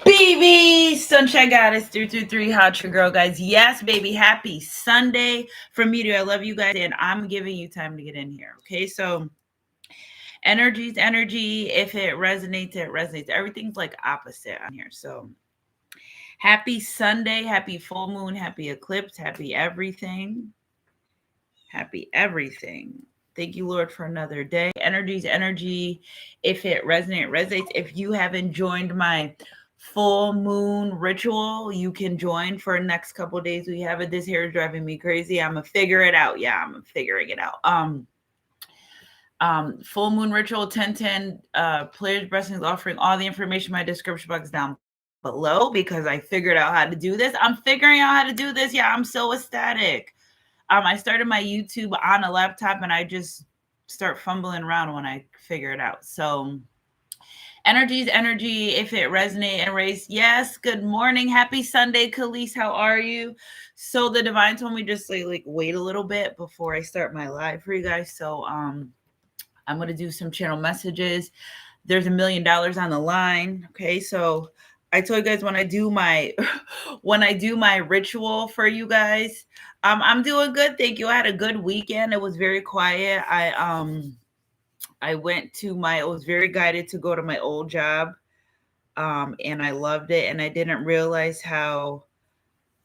baby, Sunshine Goddess 333, hot your girl, guys. Yes, baby, happy Sunday from me to I love you guys, and I'm giving you time to get in here. Okay, so energy's energy. If it resonates, it resonates. Everything's like opposite on here. So happy Sunday, happy full moon, happy eclipse, happy everything. Happy everything. Thank you, Lord, for another day. Energy's energy. If it resonates. If you haven't joined my full moon ritual, you can join for the next couple of days. We have it. This hair is driving me crazy. I'm gonna figure it out. Yeah, I'm figuring it out. Full moon ritual 1010 players blessings offering. All the information in my description box down below because I figured out how to do this. I'm figuring out how to do this. Yeah, I'm so ecstatic. I started my YouTube on a laptop and I just start fumbling around when I figure it out. So energy's energy. If it resonate and raise, yes. Good morning. Happy Sunday, Khalees. How are you? So the divine told me just like wait a little bit before I start my live for you guys. So I'm going to do some channel messages. There's $1 million on the line. Okay. So I told you guys when I do my ritual for you guys, I'm doing good. Thank you. I had a good weekend. It was very quiet. I went to I was very guided to go to my old job. And I loved it. And I didn't realize how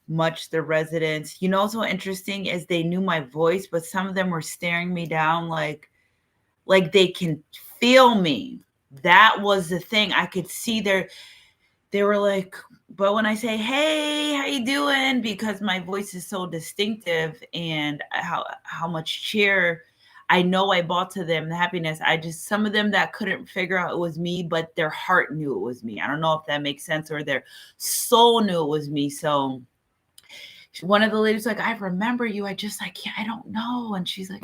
much the residents, what's so interesting is they knew my voice, but some of them were staring me down like they can feel me. That was the thing. I could see they were like, but when I say, hey, how you doing? Because my voice is so distinctive and how much cheer I know I brought to them, the happiness. Some of them that couldn't figure out it was me, but their heart knew it was me. I don't know if that makes sense, or their soul knew it was me. So one of the ladies was like, I remember you. I don't know. And she's like,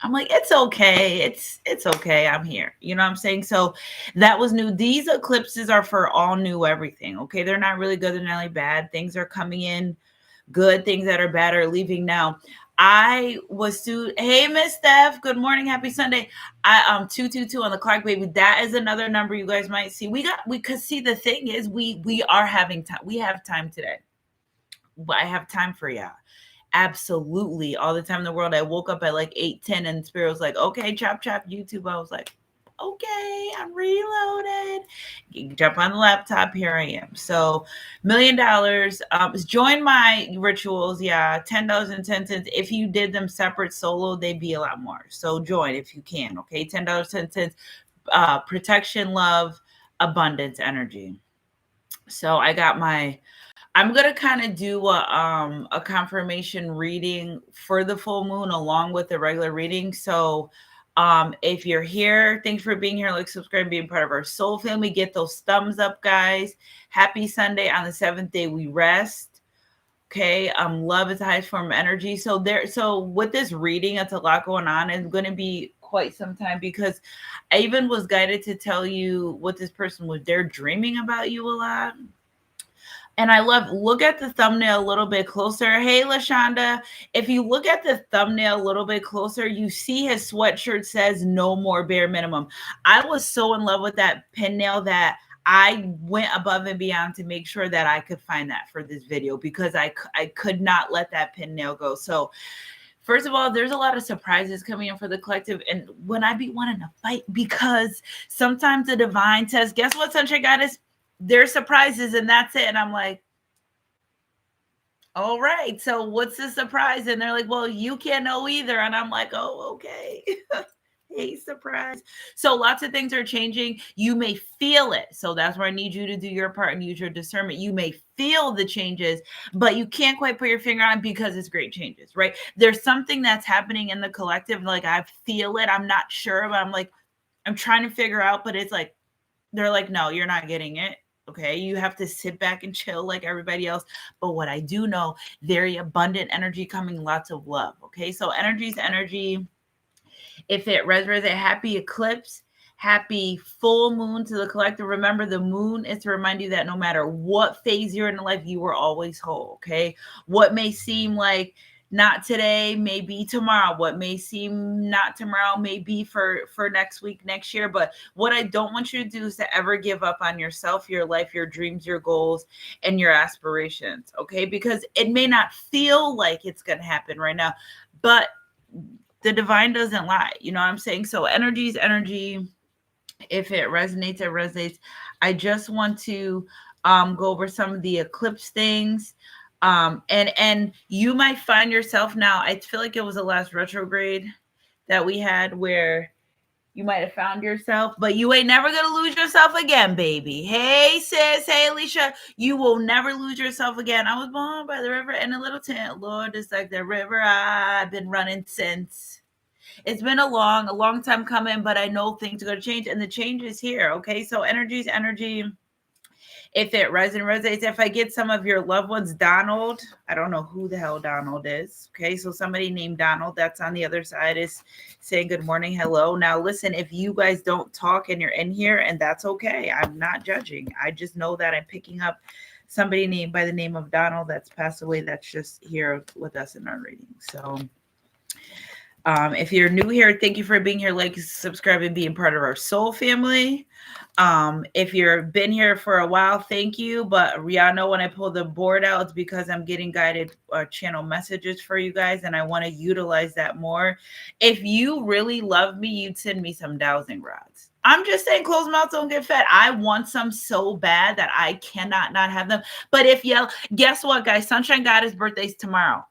I'm like, it's okay. It's okay. I'm here. You know what I'm saying? So that was new. These eclipses are for all new everything. Okay. They're not really good. They're not really bad. Things are coming in good. Things that are bad are leaving now. I was hey, Miss Steph, good morning. Happy Sunday. 222 on the clock, baby. That is another number you guys might see. Could see the thing is we are having time. We have time today. But I have time for y'all. Absolutely. All the time in the world. I woke up at like 8:10 and Spirit was like, okay, chop YouTube. I was like, okay, I'm reloaded. You jump on the laptop. Here I am. So $1 million. Join my rituals. Yeah. $10.10. If you did them separate solo, they'd be a lot more. So join if you can. Okay. $10.10. Protection, love, abundance, energy. So I got I'm going to kind of do a confirmation reading for the full moon along with the regular reading. So if you're here, thanks for being here. Like, subscribe, being part of our soul family. Get those thumbs up, guys. Happy Sunday. On the 7th day, we rest. Okay. Love is the highest form of energy. So with this reading, it's a lot going on. It's going to be quite some time because I even was guided to tell you what this person was. They're dreaming about you a lot. And look at the thumbnail a little bit closer. Hey, LaShonda, if you look at the thumbnail a little bit closer, you see his sweatshirt says no more bare minimum. I was so in love with that pin nail that I went above and beyond to make sure that I could find that for this video because I could not let that pin nail go. So first of all, there's a lot of surprises coming in for the collective. And when I be wanting to fight, because sometimes the divine says, guess what, Sunshine Goddess? There's surprises and that's it. And I'm like, all right, so what's the surprise? And they're like, well, you can't know either. And I'm like, oh, okay. Hey, surprise. So lots of things are changing. You may feel it. So that's where I need you to do your part and use your discernment. You may feel the changes, but you can't quite put your finger on it because it's great changes, right? There's something that's happening in the collective. Like I feel it. I'm not sure, but I'm trying to figure out, but it's like, they're like, no, you're not getting it. Okay, you have to sit back and chill like everybody else. But what I do know, very abundant energy coming, lots of love. Okay, so energy's energy. If it resonates, a happy eclipse, happy full moon to the collective. Remember, the moon is to remind you that no matter what phase you're in life, you are always whole. Okay, what may seem like not today, maybe tomorrow. What may seem not tomorrow may be for next week, next year. But what I don't want you to do is to ever give up on yourself, your life, your dreams, your goals, and your aspirations. Okay, because it may not feel like it's going to happen right now, but the divine doesn't lie. You know what I'm saying? So energy is energy. If it resonates, it resonates. I just want to go over some of the eclipse things. And you might find yourself now, I feel like it was the last retrograde that we had where you might have found yourself, but you ain't never gonna lose yourself again, baby. Hey, sis. Hey, Alicia. You will never lose yourself again. I was born by the river in a little tent. Lord, it's like the river I've been running since. It's been a long time coming, but I know things are going to change, and the change is here. Okay, so energy is energy. If it resonates, if I get some of your loved ones, Donald, I don't know who the hell Donald is. Okay, so somebody named Donald that's on the other side is saying good morning, hello. Now, listen, if you guys don't talk and you're in here, and that's okay, I'm not judging. I just know that I'm picking up somebody named by the name of Donald that's passed away that's just here with us in our reading. So if you're new here, thank you for being here. Like, subscribe, and being part of our soul family. If you've been here for a while, thank you. But y'all know when I pull the board out, it's because I'm getting guided channel messages for you guys, and I want to utilize that more. If you really love me, you'd send me some dowsing rods. I'm just saying, closed mouths don't get fed. I want some so bad that I cannot not have them. But if you guess what, guys, Sunshine Goddess birthday's tomorrow.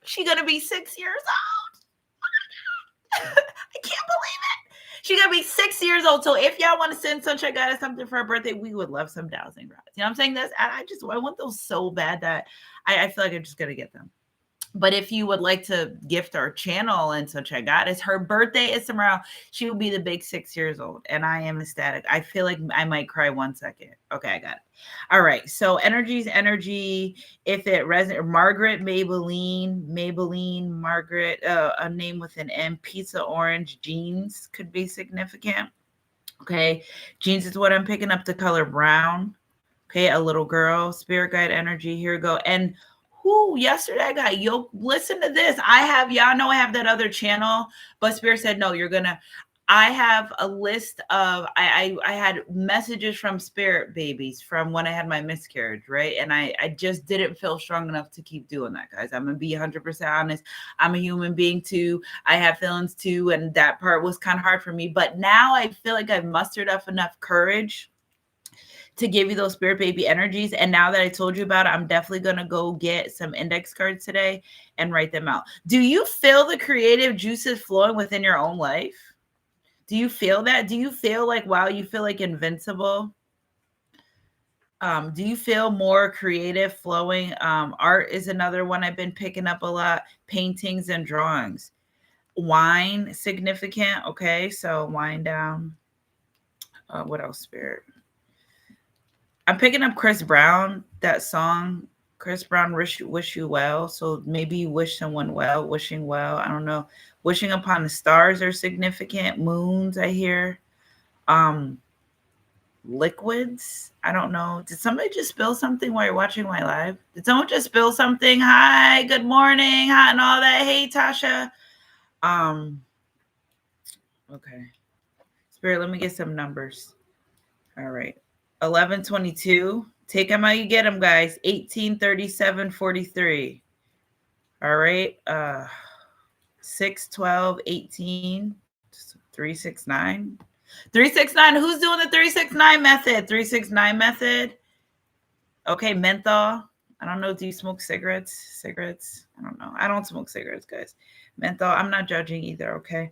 She's gonna be 6 years old. I can't believe it. She's gonna be 6 years old. So if y'all want to send Sunshine Goddess something for her birthday, we would love some dowsing rods. You know what I'm saying? I want those so bad that I feel like I'm just gonna get them. But if you would like to gift our channel and Sunshine Goddess, her birthday is tomorrow. She will be the big 6 years old, and I am ecstatic. I feel like I might cry 1 second. Okay, I got it. All right. So energy's energy. If it resonates, Margaret, Maybelline, Margaret, a name with an M. Pizza Orange, jeans could be significant. Okay, jeans is what I'm picking up. The color brown. Okay, a little girl, spirit guide energy. Here we go. And yesterday I got yoked. Listen to this. Y'all know I have that other channel, but Spirit said, no, I have a list of, I had messages from spirit babies from when I had my miscarriage, right? And I just didn't feel strong enough to keep doing that, guys. I'm going to be 100% honest. I'm a human being too. I have feelings too. And that part was kind of hard for me. But now I feel like I've mustered up enough courage to give you those spirit baby energies. And now that I told you about it, I'm definitely going to go get some index cards today and write them out. Do you feel the creative juices flowing within your own life? Do you feel that? Do you feel like, wow, you feel like invincible? Do you feel more creative flowing? Art is another one I've been picking up a lot. Paintings and drawings. Wine, significant. Okay, so wine down. What else, Spirit? I'm picking up Chris Brown, that song, Chris Brown, wish you well. So maybe you wish someone well, wishing well. I don't know. Wishing upon the stars are significant. Moons, I hear. Liquids. I don't know. Did somebody just spill something while you're watching my live? Did someone just spill something? Hi, good morning. Hi, and all that. Hey, Tasha. Okay. Spirit, let me get some numbers. All right. 1122. Take them how you get them, guys. 183743. All right. 61218. 369. 369. Who's doing the 369 method? 369 method. Okay, menthol. I don't know. Do you smoke cigarettes? Cigarettes? I don't know. I don't smoke cigarettes, guys. Menthol. I'm not judging either. Okay.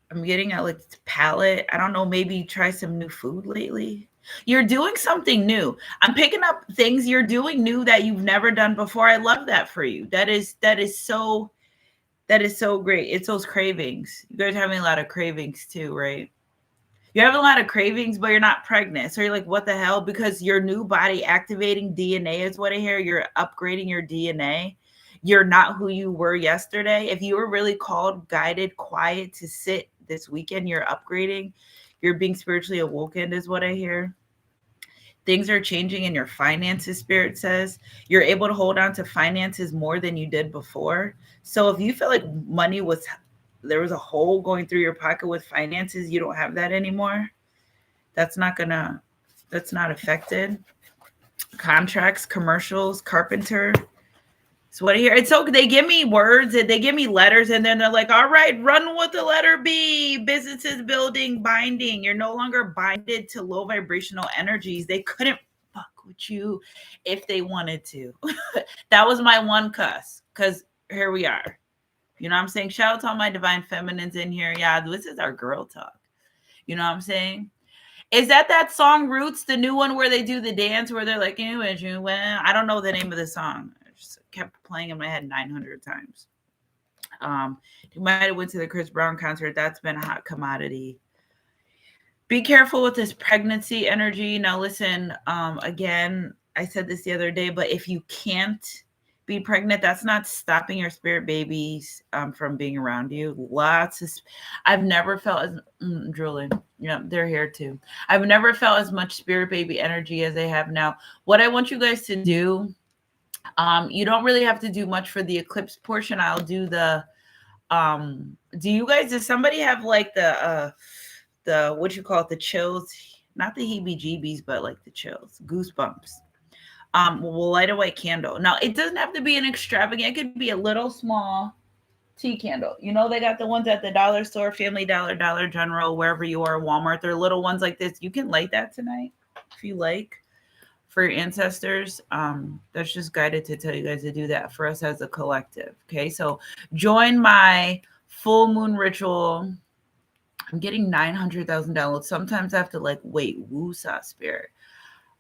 I'm getting at like palate. I don't know. Maybe try some new food lately. You're doing something new. I'm picking up things you're doing new that you've never done before. I love that for you. That is so great. It's those cravings. You guys are having a lot of cravings too, right? You're having a lot of cravings, but you're not pregnant. So you're like, what the hell? Because your new body activating DNA is what I hear. You're upgrading your DNA. You're not who you were yesterday. If you were really called, guided, quiet to sit this weekend, you're upgrading. You're being spiritually awoken is what I hear. Things are changing in your finances, Spirit says. You're able to hold on to finances more than you did before. So if you feel like money was, there was a hole going through your pocket with finances, you don't have that anymore. That's not gonna, that's not affected. Contracts, commercials, carpenter. So what I hear, it's so they give me words and they give me letters, and then they're like, all right, run with the letter B. Businesses, building, binding. You're no longer binded to low vibrational energies. They couldn't fuck with you if they wanted to. That was my one cuss, because here we are. You know what I'm saying? Shout out to all my divine feminines in here. Yeah, this is our girl talk. You know what I'm saying? Is that song Roots, the new one where they do the dance where they're like, I don't know the name of the song. I just kept playing in my head 900 times. You might have went to the Chris Brown concert. That's been a hot commodity. Be careful with this pregnancy energy. Now, listen, again, I said this the other day, but if you can't be pregnant, that's not stopping your spirit babies from being around you. I've never felt as drooling. Yeah, they're here too. I've never felt as much spirit baby energy as I have now. What I want you guys to do, you don't really have to do much for the eclipse portion. I'll do the does somebody have like the what you call it, the chills, not the heebie jeebies, but like the chills, goosebumps. We'll light a white candle. Now it doesn't have to be an extravagant, it could be a little small tea candle. You know, they got the ones at the dollar store, Family Dollar, Dollar General, wherever you are, Walmart. They're little ones like this. You can light that tonight if you like, for your ancestors. That's just guided to tell you guys to do that for us as a collective. Okay, so join my full moon ritual. I'm getting 900,000 downloads. Sometimes I have to like wait, woosah spirit.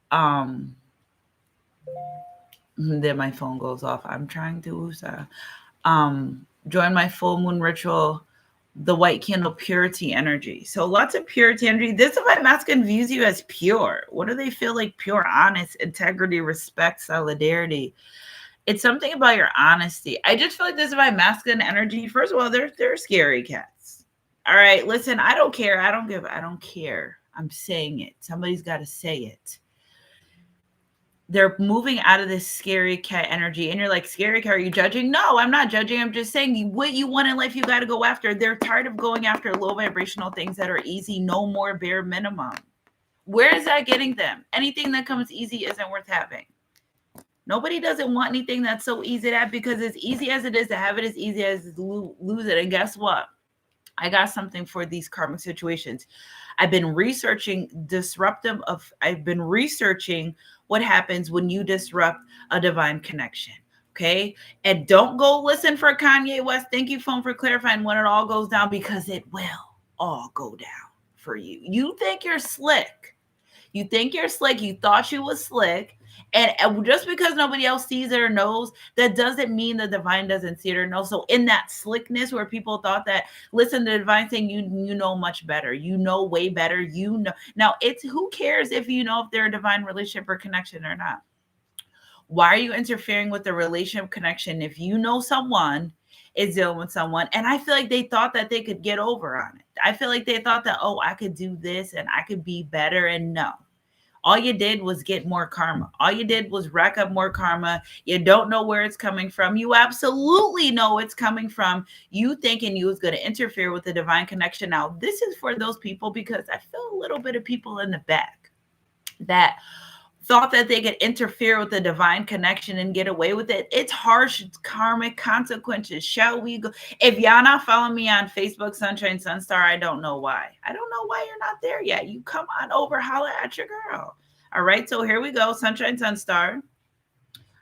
Then my phone goes off. I'm trying to woosah. Join my full moon ritual, the white candle purity energy. So lots of purity energy. This divine masculine views you as pure. What do they feel like? Pure, honest, integrity, respect, solidarity. It's something about your honesty. I just feel like this divine masculine energy. First of all, they're scary cats. All right, listen, I don't care. I don't care. I'm saying it. Somebody's got to say it. They're moving out of this scary cat energy. And you're like, scary cat, are you judging? No, I'm not judging. I'm just saying what you want in life, you got to go after. They're tired of going after low vibrational things that are easy, no more, bare minimum. Where is that getting them? Anything that comes easy isn't worth having. Nobody doesn't want anything that's so easy to have, because as easy as it is to have it, as easy as to lose it. And guess what? I got something for these karmic situations. I've been researching what happens when you disrupt a divine connection. Okay. And don't go listen for Kanye West. Thank you, phone, for clarifying when it all goes down, because it will all go down for you. You think you're slick. You think you're slick. You thought you was slick. And just because nobody else sees it or knows, that doesn't mean the divine doesn't see it or know. So in that slickness where people thought that, listen, the divine saying, you know much better. You know way better. You know. Now, it's who cares if you know if they're a divine relationship or connection or not? Why are you interfering with the relationship connection if you know someone is dealing with someone? And I feel like they thought that they could get over on it. I feel like they thought that, oh, I could do this and I could be better. And no. All you did was get more karma. All you did was rack up more karma. You don't know where it's coming from. You absolutely know it's coming from you thinking you was going to interfere with the divine connection. Now, this is for those people, because I feel a little bit of people in the back that thought that they could interfere with the divine connection and get away with it. It's harsh karmic consequences. Shall we go? If y'all not following me on Facebook, Sunshine Sunstar, I don't know why. I don't know why you're not there yet. You come on over, holla at your girl. All right, so here we go, Sunshine Sunstar.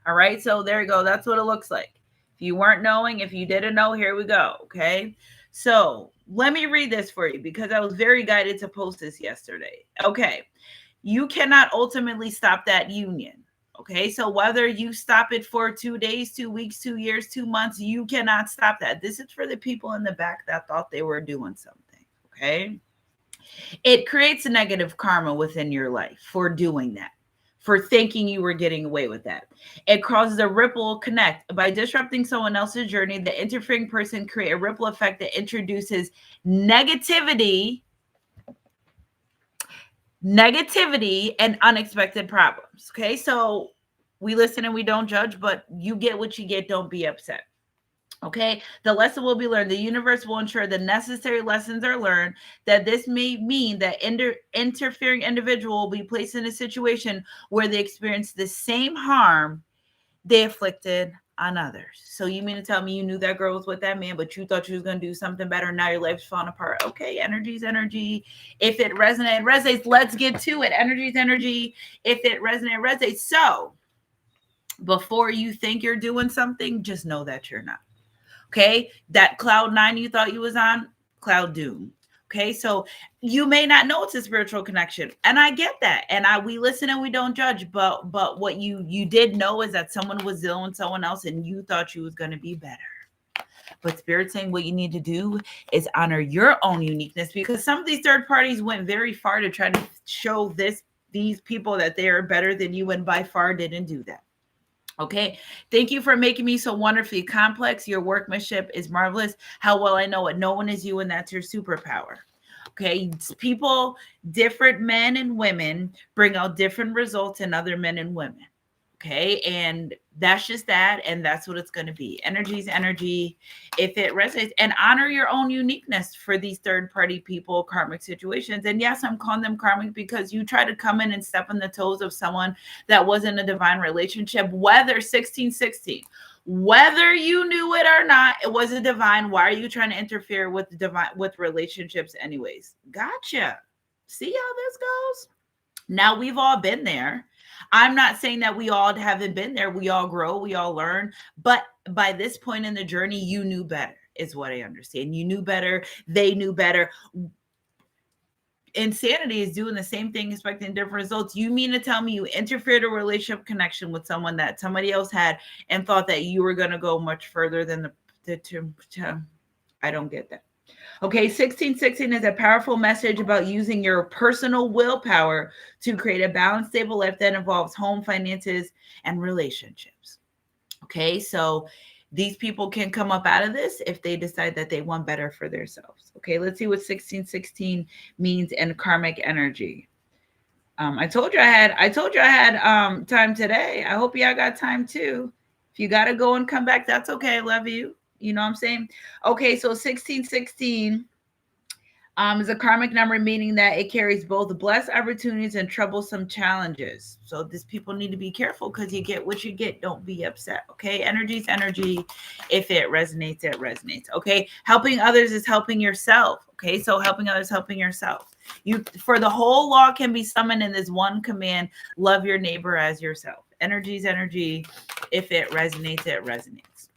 All right, so there you go. That's what it looks like. If you weren't knowing, if you didn't know, here we go, okay? So let me read this for you, because I was very guided to post this yesterday. Okay. You cannot ultimately stop that union. Okay. So whether you stop it for 2 days, 2 weeks, 2 years, 2 months, you cannot stop that. This is for the people in the back that thought they were doing something. Okay. It creates a negative karma within your life for doing that, for thinking you were getting away with that. It causes a ripple connect. By disrupting someone else's journey, the interfering person create a ripple effect that introduces negativity negativity, and unexpected problems. Okay, so we listen and we don't judge, but you get what you get. Don't be upset. Okay, the lesson will be learned. The universe will ensure the necessary lessons are learned. That this may mean that interfering individual will be placed in a situation where they experience the same harm they inflicted on others. So you mean to tell me you knew that girl was with that man, but you thought you was going to do something better, and now your life's falling apart? Okay, energy's energy. If it resonates, let's get to it. Energy's energy. If it resonates. So before you think you're doing something, just know that you're not. Okay, that cloud nine you thought you was on, cloud doom. Okay, so you may not know it's a spiritual connection, and I get that, and we listen and we don't judge, but what you did know is that someone was dealing with someone else, and you thought you was going to be better. But Spirit saying what you need to do is honor your own uniqueness, because some of these third parties went very far to try to show these people that they are better than you, and by far didn't do that. Okay, thank you for making me so wonderfully complex. Your workmanship is marvelous. How well I know it. No one is you, and that's your superpower. Okay, people, different men and women bring out different results in other men and women. Okay, and that's just that, and that's what it's going to be. Energy is energy. If it resonates, and honor your own uniqueness for these third-party people, karmic situations. And yes, I'm calling them karmic because you try to come in and step on the toes of someone that wasn't a divine relationship. Whether 1616, whether you knew it or not, it was a divine. Why are you trying to interfere with the divine, with relationships anyways? Gotcha. See how this goes? Now we've all been there. I'm not saying that we all haven't been there. We all grow, we all learn. But by this point in the journey, you knew better, is what I understand. You knew better. They knew better. Insanity is doing the same thing, expecting different results. You mean to tell me you interfered a relationship connection with someone that somebody else had and thought that you were going to go much further than I don't get that. Okay, 1616 is a powerful message about using your personal willpower to create a balanced, stable life that involves home, finances, and relationships. Okay, so these people can come up out of this if they decide that they want better for themselves. Okay, let's see what 1616 means in karmic energy. I told you I had time today. I hope y'all got time too. If you got to go and come back, that's okay. I love you. You know what I'm saying? Okay, so 1616 is a karmic number, meaning that it carries both blessed opportunities and troublesome challenges. So these people need to be careful because you get what you get. Don't be upset. Okay, energy is energy. If it resonates, it resonates. Okay, helping others is helping yourself. Okay, so helping others, helping yourself. You, for the whole law can be summoned in this one command: love your neighbor as yourself. Energy is energy. If it resonates, it resonates.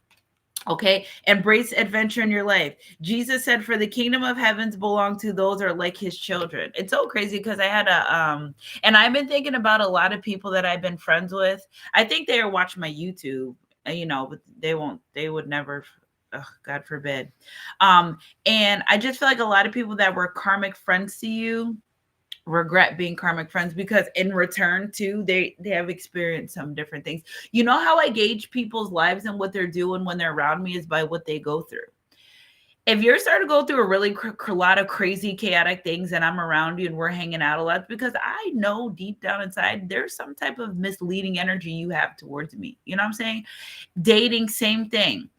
Okay, embrace adventure in your life. Jesus said, for the kingdom of heavens belong to those who are like his children. It's so crazy because I had and I've been thinking about a lot of people that I've been friends with. I think they are watching my YouTube, but they would never, God forbid. And I just feel like a lot of people that were karmic friends to you regret being karmic friends, because in return too, they have experienced some different things. You know how I gauge people's lives and what they're doing when they're around me is by what they go through. If you're starting to go through a really lot of crazy chaotic things and I'm around you and we're hanging out a lot, because I know deep down inside there's some type of misleading energy you have towards me. You know what I'm saying? Dating, same thing.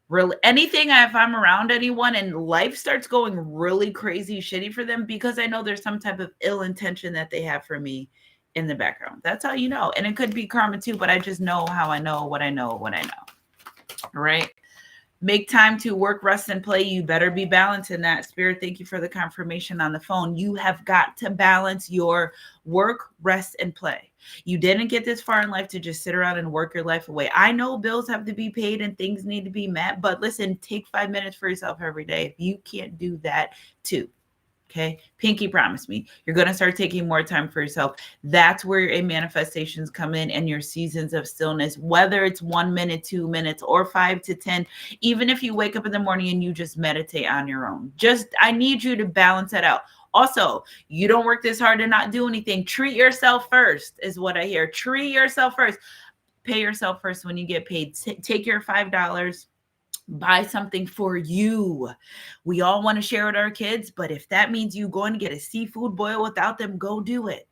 Really, anything, if I'm around anyone and life starts going really crazy shitty for them, because I know there's some type of ill intention that they have for me in the background. That's how you know. And it could be karma too, but I just know how I know what I know, what I know. All right. Make time to work, rest, and play. You better be balanced in that. Spirit, thank you for the confirmation on the phone. You have got to balance your work, rest, and play. You didn't get this far in life to just sit around and work your life away. I know bills have to be paid and things need to be met, but listen, take 5 minutes for yourself every day. If you can't do that too. Okay. Pinky promised me you're going to start taking more time for yourself. That's where your manifestations come in, and your seasons of stillness, whether it's 1 minute, 2 minutes, or 5 to 10, even if you wake up in the morning and you just meditate on your own. I need you to balance that out. Also, you don't work this hard to not do anything. Treat yourself first is what I hear. Treat yourself first. Pay yourself first when you get paid. Take your $5. Buy something for you. We all want to share with our kids, but if that means you going to get a seafood boil without them, go do it.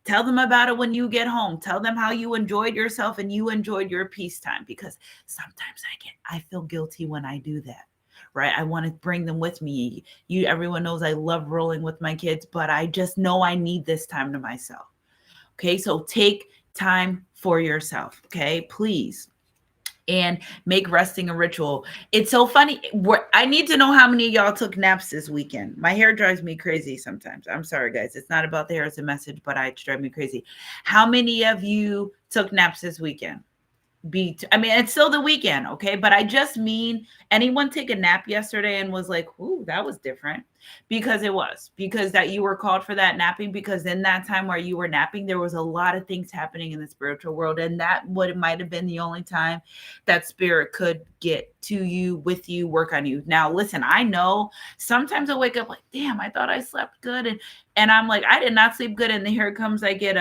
Tell them about it when you get home. Tell them how you enjoyed yourself and you enjoyed your peace time, because sometimes I feel guilty when I do that. Right? I want to bring them with me. Everyone knows I love rolling with my kids, but I just know I need this time to myself. Okay? So take time for yourself, okay? Please. And make resting a ritual. It's so funny. I need to know how many of y'all took naps this weekend. My hair drives me crazy sometimes. I'm sorry, guys. It's not about the hair, it's a message, but it drives me crazy. How many of you took naps this weekend? It's still the weekend, okay? But I just mean, anyone take a nap yesterday and was like, ooh, that was different? Because it was. Because that you were called for that napping, because in that time where you were napping, there was a lot of things happening in the spiritual world. And that might have been the only time that spirit could get to you, with you, work on you. Now, listen, I know sometimes I wake up like, damn, I thought I slept good. And I'm like, I did not sleep good. And then here it comes, I get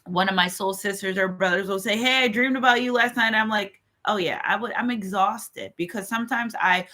one of my soul sisters or brothers will say, hey, I dreamed about you last night. I'm like, oh yeah, I'm exhausted, because sometimes I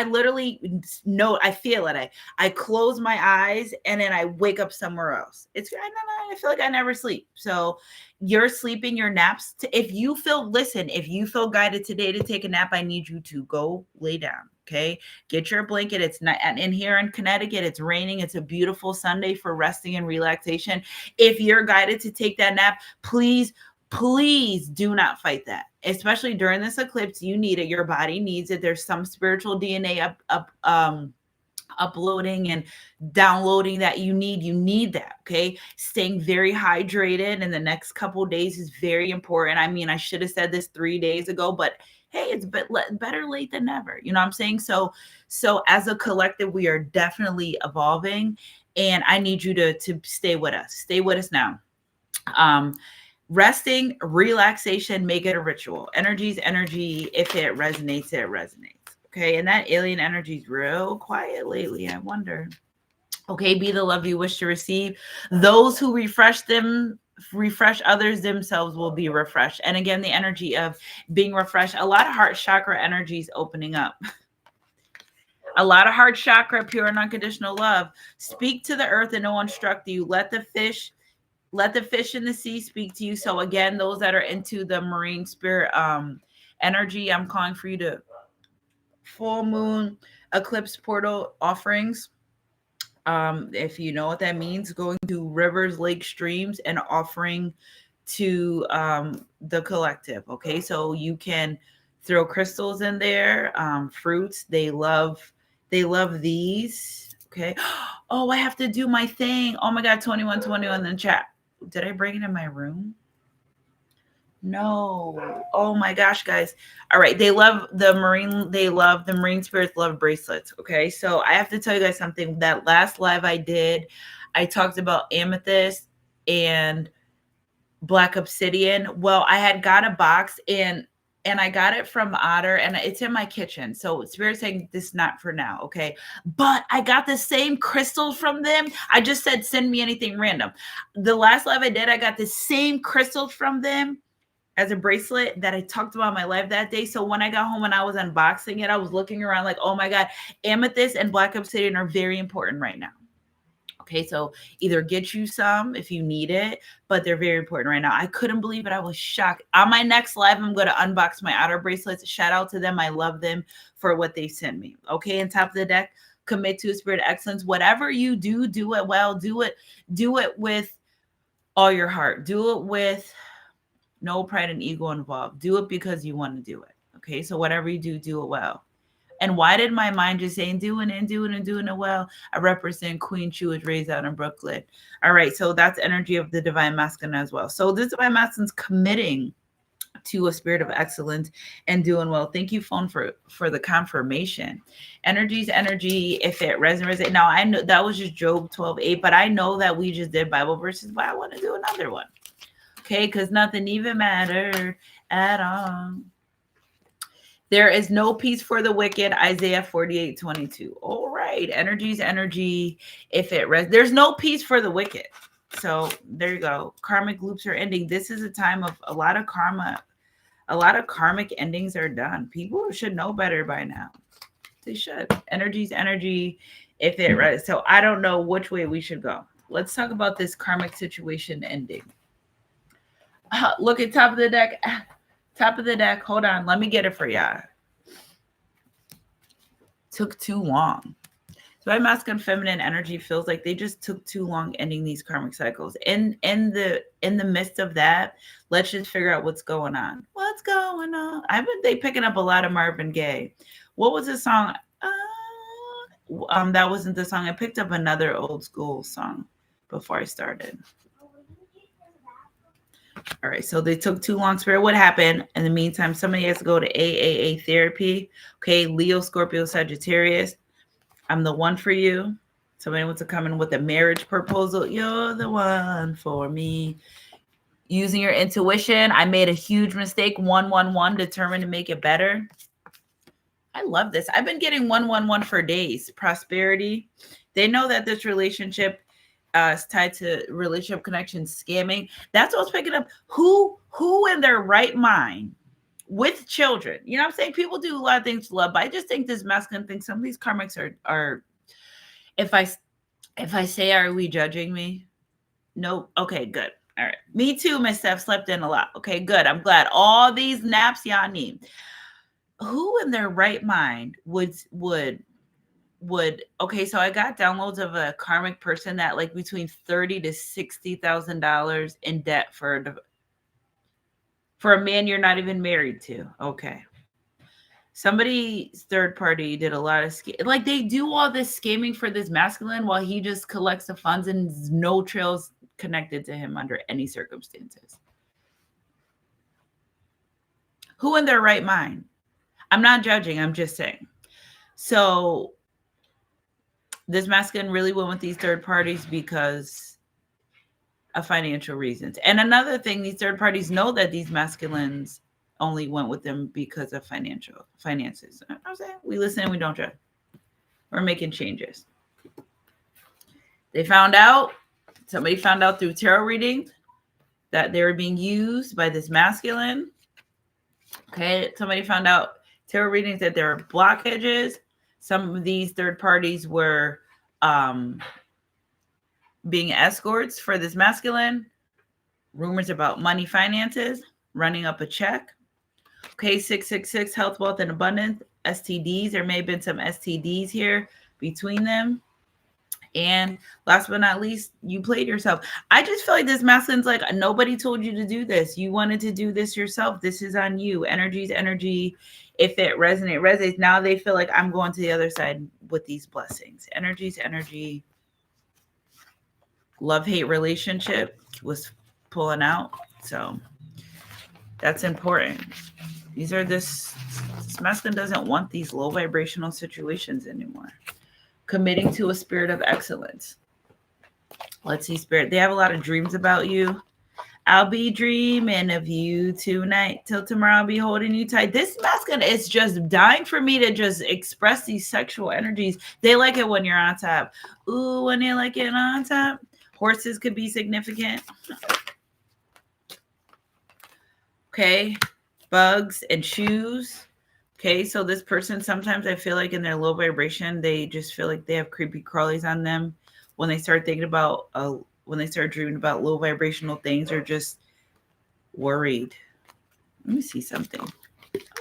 literally know, I feel it. I close my eyes and then I wake up somewhere else. I feel like I never sleep. So you're sleeping your naps. If you feel guided today to take a nap, I need you to go lay down. Okay. Get your blanket. It's not in here in Connecticut. It's raining. It's a beautiful Sunday for resting and relaxation. If you're guided to take that nap, please do not fight that, especially during this eclipse. You need it. Your body needs it. There's some spiritual DNA uploading and downloading that you need that. Okay. Staying very hydrated in the next couple of days is very important. I should have said this 3 days ago, but hey, it's better late than never. You know what I'm saying? So as a collective, we are definitely evolving, and I need you to stay with us. Stay with us now. Resting, relaxation, make it a ritual. Energy's energy. If it resonates, it resonates. Okay. And that alien energy is real quiet lately. I wonder. Okay. Be the love you wish to receive. Those who refresh others, themselves will be refreshed. And again, the energy of being refreshed, a lot of heart chakra energy is opening up. A lot of heart chakra, pure and unconditional love. Speak to the earth and no one instruct you. Let the fish in the sea speak to you. So again, those that are into the marine spirit energy, I'm calling for you to full moon eclipse portal offerings. If you know what that means, going to rivers, lakes, streams, and offering to the collective. Okay, so you can throw crystals in there, fruits. They love these. Okay. Oh, I have to do my thing. Oh my God, 2121 in the chat. Did I bring it in my room? No. Oh my gosh, guys. All right. They love the marine spirits love bracelets. Okay. So I have to tell you guys something. That last live I did, I talked about amethyst and black obsidian. Well, I had got a box and I got it from Otter, and it's in my kitchen. So Spirit saying this is not for now, okay? But I got the same crystals from them. I just said send me anything random. The last live I did, I got the same crystals from them as a bracelet that I talked about in my live that day. So when I got home and I was unboxing it, I was looking around like, oh my God, amethyst and black obsidian are very important right now. Okay, so either get you some if you need it, but they're very important right now. I couldn't believe it. I was shocked. On my next live, I'm going to unbox my Otter bracelets. Shout out to them. I love them for what they sent me. Okay, and top of the deck, commit to a spirit of excellence. Whatever you do, do it well. Do it with all your heart. Do it with no pride and ego involved. Do it because you want to do it. Okay, so whatever you do, do it well. And why did my mind just say doing it well? I represent Queen Chu, was raised out in Brooklyn. All right, so that's energy of the divine masculine as well. So this divine masculine's committing to a spirit of excellence and doing well. Thank you, phone, for the confirmation. Energy's energy, if it resonates. Now I know that was just Job 12:8, but I know that we just did Bible verses, but I want to do another one. Okay, because nothing even mattered at all. There is no peace for the wicked, Isaiah 48:22. All right, energy's energy. If it there's no peace for the wicked. So there you go. Karmic loops are ending. This is a time of a lot of karma A lot of karmic endings are done. People should know better by now. They should. Energy's energy. If it right. So I don't know which way we should go. Let's talk about this karmic situation ending. Look at top of the deck. Top of the deck. Hold on. Let me get it for y'all. Took too long. So my masculine feminine energy feels like they just took too long ending these karmic cycles. In the midst of that, let's just figure out what's going on. What's going on? They picking up a lot of Marvin Gaye. What was the song? That wasn't the song. I picked up another old school song before I started. All right, so they took too long. Spirit, what happened? In the meantime, somebody has to go to AAA therapy. Okay, Leo, Scorpio, Sagittarius. I'm the one for you. Somebody wants to come in with a marriage proposal. You're the one for me. Using your intuition. I made a huge mistake. 111, determined to make it better. I love this. I've been getting 111 for days. Prosperity. They know that this relationship is tied to relationship connection scamming. That's what I was picking up. Who in their right mind with children? You know what I'm saying? People do a lot of things to love, but I just think this masculine thing, some of these karmics are if I say, are we judging me? Nope. Okay, good. All right. Me too, Miss Steph, slept in a lot. Okay, good. I'm glad. All these naps y'all need. Who in their right mind would okay, so I got downloads of a karmic person that like between $30,000 to $60,000 in debt for a man you're not even married to. Okay. Somebody's third party did a lot of like they do all this scamming for this masculine while he just collects the funds and no trails connected to him under any circumstances. Who in their right mind? I'm not judging, I'm just saying. So this masculine really went with these third parties because of financial reasons. And another thing, these third parties know that these masculines only went with them because of finances. I'm saying we listen and we don't judge. We're making changes. Somebody found out through tarot readings that they were being used by this masculine. Okay, somebody found out tarot readings that there were blockages. Some of these third parties were being escorts for this masculine. Rumors about money, finances, running up a check. Okay, 666, health, wealth, and abundance. STDs. There may have been some STDs here between them. And last but not least, you played yourself. I just feel like this masculine's like, nobody told you to do this. You wanted to do this yourself. This is on you. Energy's energy. If it resonates. Now they feel like I'm going to the other side with these blessings. Energy's energy. Love-hate relationship was pulling out. So that's important. This masculine doesn't want these low vibrational situations anymore. Committing to a spirit of excellence. Let's see, spirit. They have a lot of dreams about you. I'll be dreaming of you tonight. Till tomorrow, I'll be holding you tight. This masculine is just dying for me to just express these sexual energies. They like it when you're on top. Ooh, when they like it on top. Horses could be significant. Okay. Bugs and shoes. Okay, so this person, sometimes I feel like in their low vibration, they just feel like they have creepy crawlies on them. When they start thinking about, when they start dreaming about low vibrational things, or just worried. Let me see something.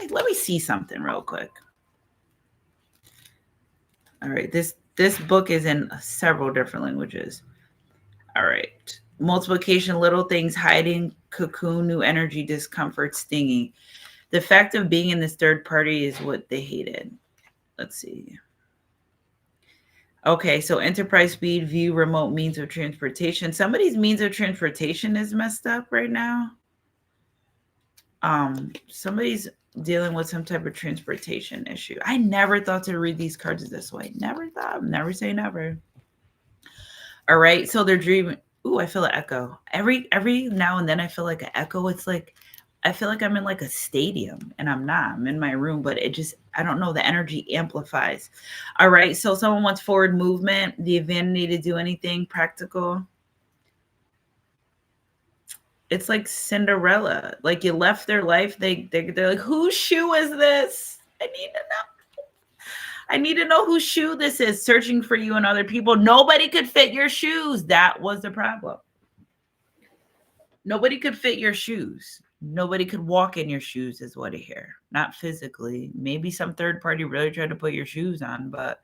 Let me see something real quick. All right, this book is in several different languages. All right, multiplication, little things, hiding, cocoon, new energy, discomfort, stinging. The fact of being in this third party is what they hated. Let's see. Okay, so enterprise speed, view, remote means of transportation. Somebody's means of transportation is messed up right now. Somebody's dealing with some type of transportation issue. I never thought to read these cards this way. Never thought. Never say never. All right, so they're dreaming. Ooh, I feel an echo. Every now and then I feel like an echo. It's like I feel like I'm in like a stadium, and I'm not. I'm in my room, but it just, I don't know, the energy amplifies. All right, so someone wants forward movement, the ability to do anything practical. It's like Cinderella. Like you left their life. They're like, whose shoe is this? I need to know. I need to know whose shoe this is. Searching for you and other people. Nobody could fit your shoes. That was the problem. Nobody could fit your shoes. Nobody could walk in your shoes, is what I hear. Not physically. Maybe some third party really tried to put your shoes on, but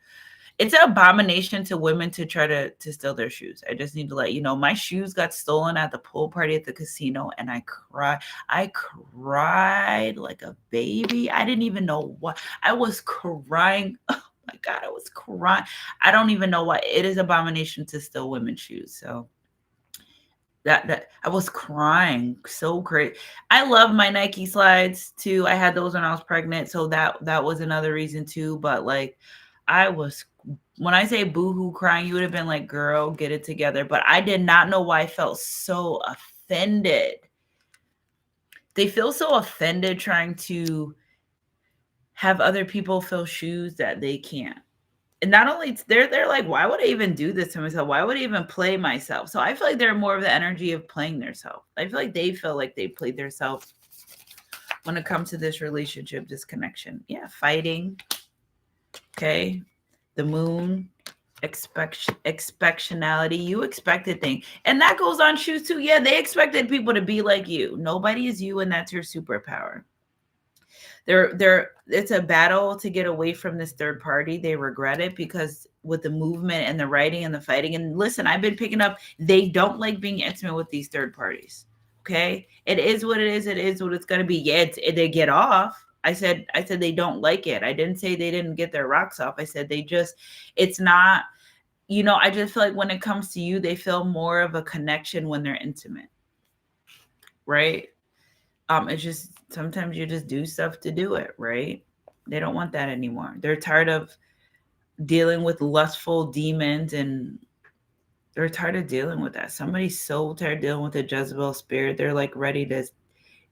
it's an abomination to women to try to steal their shoes. I just need to let you know. My shoes got stolen at the pool party at the casino, and I cried. I cried like a baby. I didn't even know what. I was crying. Oh my God, I was crying. I don't even know why. It is abomination to steal women's shoes. So that I was crying so great. I love my Nike slides too. I had those when I was pregnant, so that was another reason too. But like, I was, when I say boohoo crying, you would have been like, "Girl, get it together." But I did not know why I felt so offended. They feel so offended trying to have other people fill shoes that they can't. And not only they're like, why would I even do this to myself? Why would I even play myself? So I feel like they're more of the energy of playing themselves. I feel like they feel like they played themselves when it comes to this relationship, this connection. Yeah, fighting. Okay. The moon, expectionality. You expected things. And that goes on shoes too. Yeah, they expected people to be like you. Nobody is you, and that's your superpower. It's a battle to get away from this third party. They regret it because with the movement and the writing and the fighting, and listen, I've been picking up, they don't like being intimate with these third parties. Okay, it is what it is. It is what it's going to be. Yeah, they get off. I said they don't like it. I didn't say they didn't get their rocks off. I said it's not, I just feel like when it comes to you, they feel more of a connection when they're intimate, right? It's just sometimes you just do stuff to do it, right? They don't want that anymore. They're tired of dealing with lustful demons, and they're tired of dealing with that. Somebody's so tired of dealing with a Jezebel spirit. They're like ready to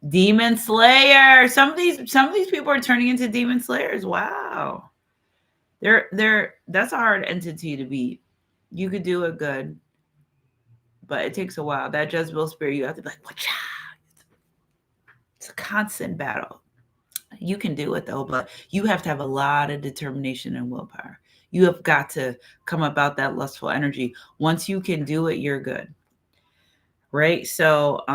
demon slayer. Some of these people are turning into demon slayers. Wow. That's a hard entity to beat. You could do it good, but it takes a while. That Jezebel spirit, you have to be like, whatcha? It's a constant battle. You can do it though, but you have to have a lot of determination and willpower. You have got to come about that lustful energy. Once you can do it, you're good. Right? So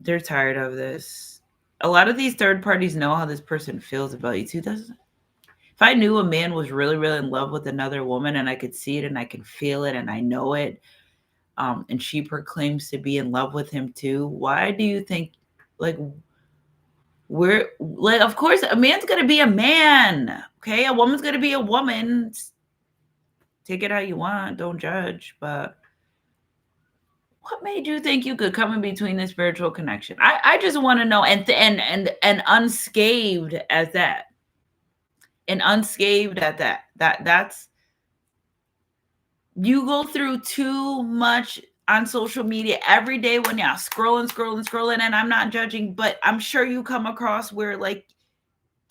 they're tired of this. A lot of these third parties know how this person feels about you too, doesn't it? If I knew a man was really, really in love with another woman and I could see it and I can feel it and I know it, and she proclaims to be in love with him too, why do you think, like, we're like, of course, a man's gonna be a man, okay? A woman's gonna be a woman. Take it how you want, don't judge. But what made you think you could come in between the spiritual connection? I just want to know, and unscathed as that, and unscathed at that. That's you go through too much on social media every day when you're scrolling, and I'm not judging, but I'm sure you come across where like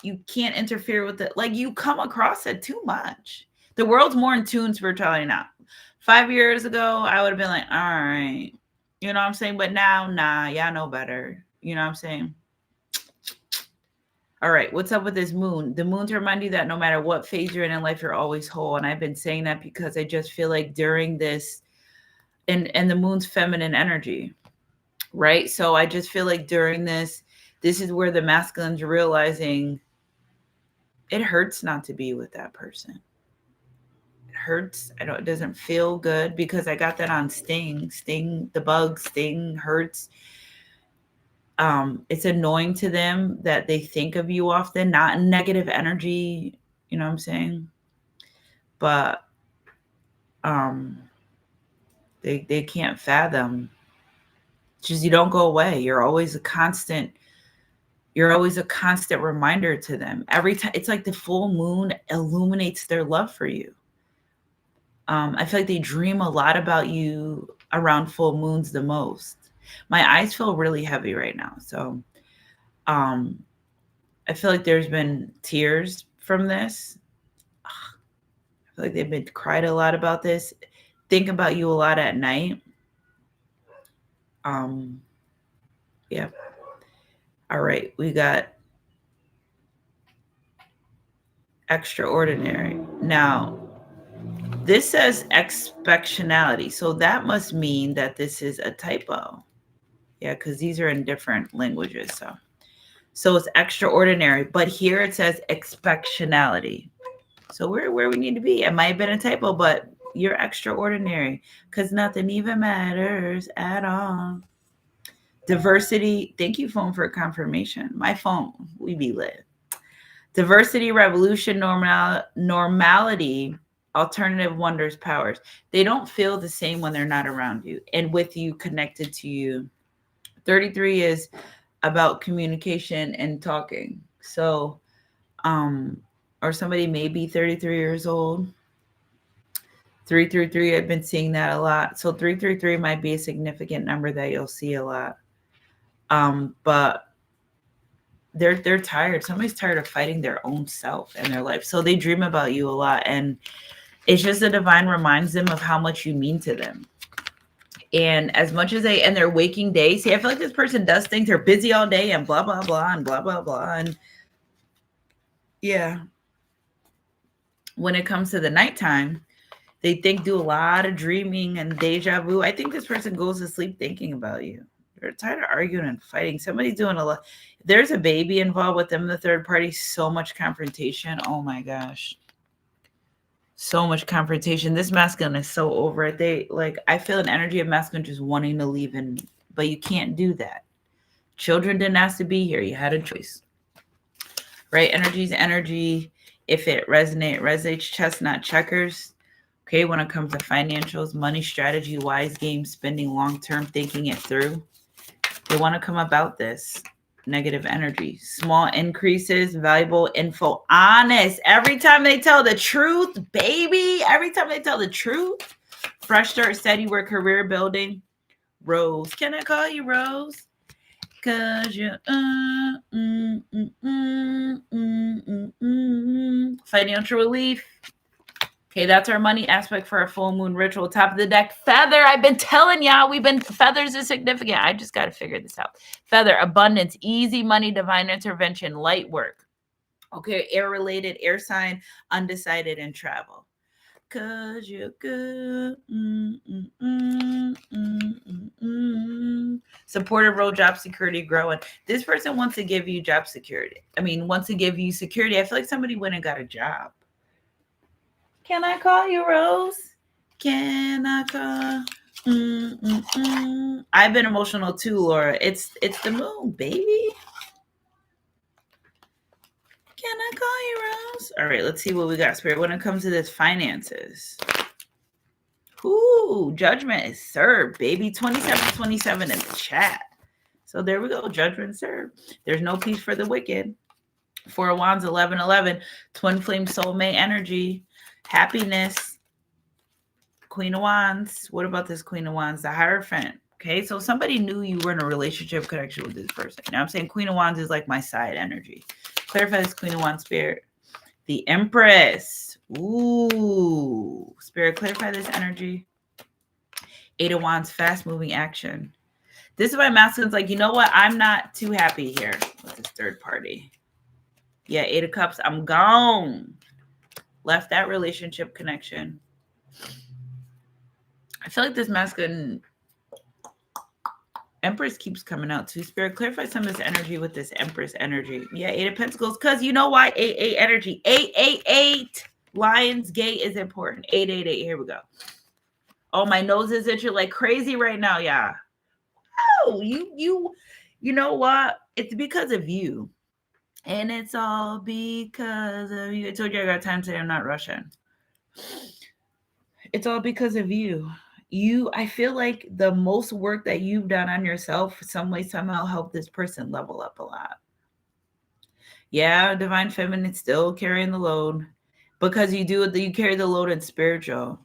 you can't interfere with it. Like you come across it too much. The world's more in tune spirituality now. 5 years ago, I would have been like, all right, you know what I'm saying? But now, nah, y'all know better. You know what I'm saying? All right, what's up with this moon? The moon to remind you that no matter what phase you're in life, you're always whole. And I've been saying that because I just feel like during this, and the moon's feminine energy, right? So I just feel like during this is where the masculines are realizing it hurts not to be with that person. It hurts. It doesn't feel good because I got that on Sting, the bug, Sting hurts. It's annoying to them that they think of you often, not in negative energy, you know what I'm saying? But they can't fathom. It's just you don't go away. You're always a constant reminder to them. Every time it's like the full moon illuminates their love for you. I feel like they dream a lot about you around full moons the most. My eyes feel really heavy right now. So I feel like there's been tears from this. I feel like they've been cried a lot about this. Think about you a lot at night. Yeah. All right. We got extraordinary. Now, this says expectionality. So that must mean that this is a typo. Yeah, because these are in different languages. So it's extraordinary. But here it says expectionality. So we're where we need to be. It might have been a typo, but you're extraordinary because nothing even matters at all. Diversity. Thank you, phone, for confirmation. My phone, we be lit. Diversity, revolution, normality, alternative wonders, powers. They don't feel the same when they're not around you and with you, connected to you. 33 is about communication and talking. So, or somebody may be 33 years old. 333, I've been seeing that a lot. So 333 might be a significant number that you'll see a lot. But they're tired. Somebody's tired of fighting their own self in their life. So they dream about you a lot. And it's just the divine reminds them of how much you mean to them. And as much as they, and their waking days, see, I feel like this person does think they're busy all day and blah, blah, blah, and blah, blah, blah. And yeah, when it comes to the nighttime, they do a lot of dreaming and deja vu. I think this person goes to sleep thinking about you. They're tired of arguing and fighting. Somebody's doing a lot. There's a baby involved with them, the third party, so much confrontation. Oh my gosh. So much confrontation. This masculine is so over it. They like, I feel an energy of masculine just wanting to leave, but you can't do that. Children didn't ask to be here. You had a choice. Right? Energy's energy. If it resonates, chestnut, checkers. Okay, when it comes to financials, money, strategy, wise game, spending, long-term, thinking it through. They want to come about this. Negative energy. Small increases, valuable info, honest. Every time they tell the truth, baby. Every time they tell the truth. Fresh start, steady work, career building. Rose. Can I call you Rose? Cause you're financial relief. Okay, that's our money aspect for our full moon ritual. Top of the deck, feather. I've been telling y'all, feathers is significant. I just got to figure this out. Feather, abundance, easy money, divine intervention, light work. Okay, air related, air sign, undecided, and travel. Cause you're good. Supportive role, job security, growing. This person wants to give you job security. Wants to give you security. I feel like somebody went and got a job. Can I call you Rose? Can I call? I've been emotional too, Laura. It's the moon, baby. Can I call you Rose? All right, let's see what we got, Spirit. When it comes to this finances. Ooh, judgment is served, baby. 2727 in the chat. So there we go. Judgment served. There's no peace for the wicked. 4 of Wands, 1111. Twin flame soulmate energy. Happiness. Queen of Wands. What about this Queen of Wands? The Hierophant. Okay, so somebody knew you were in a relationship connection with this person. Now I'm saying Queen of Wands is like my side energy. Clarify this Queen of Wands, Spirit. The Empress. Ooh. Spirit, clarify this energy. 8 of Wands, fast moving action. This is why masculine's like, you know what? I'm not too happy here with this third party. Yeah, 8 of Cups. I'm gone. Left that relationship connection. I feel like this masculine Empress keeps coming out too. Spirit, clarify some of this energy with this Empress energy. Yeah, 8 of Pentacles. Because you know why? 8 energy. 8. Lion's Gate is important. 8. Here we go. Oh, my nose is itching like crazy right now. Yeah. Oh, you know what? It's because of you. And it's all because of you. I told you I got time today. I'm not rushing. It's all because of you. I feel like the most work that you've done on yourself, some way, somehow helped this person level up a lot. Yeah, divine feminine still carrying the load because you carry the load in spiritual.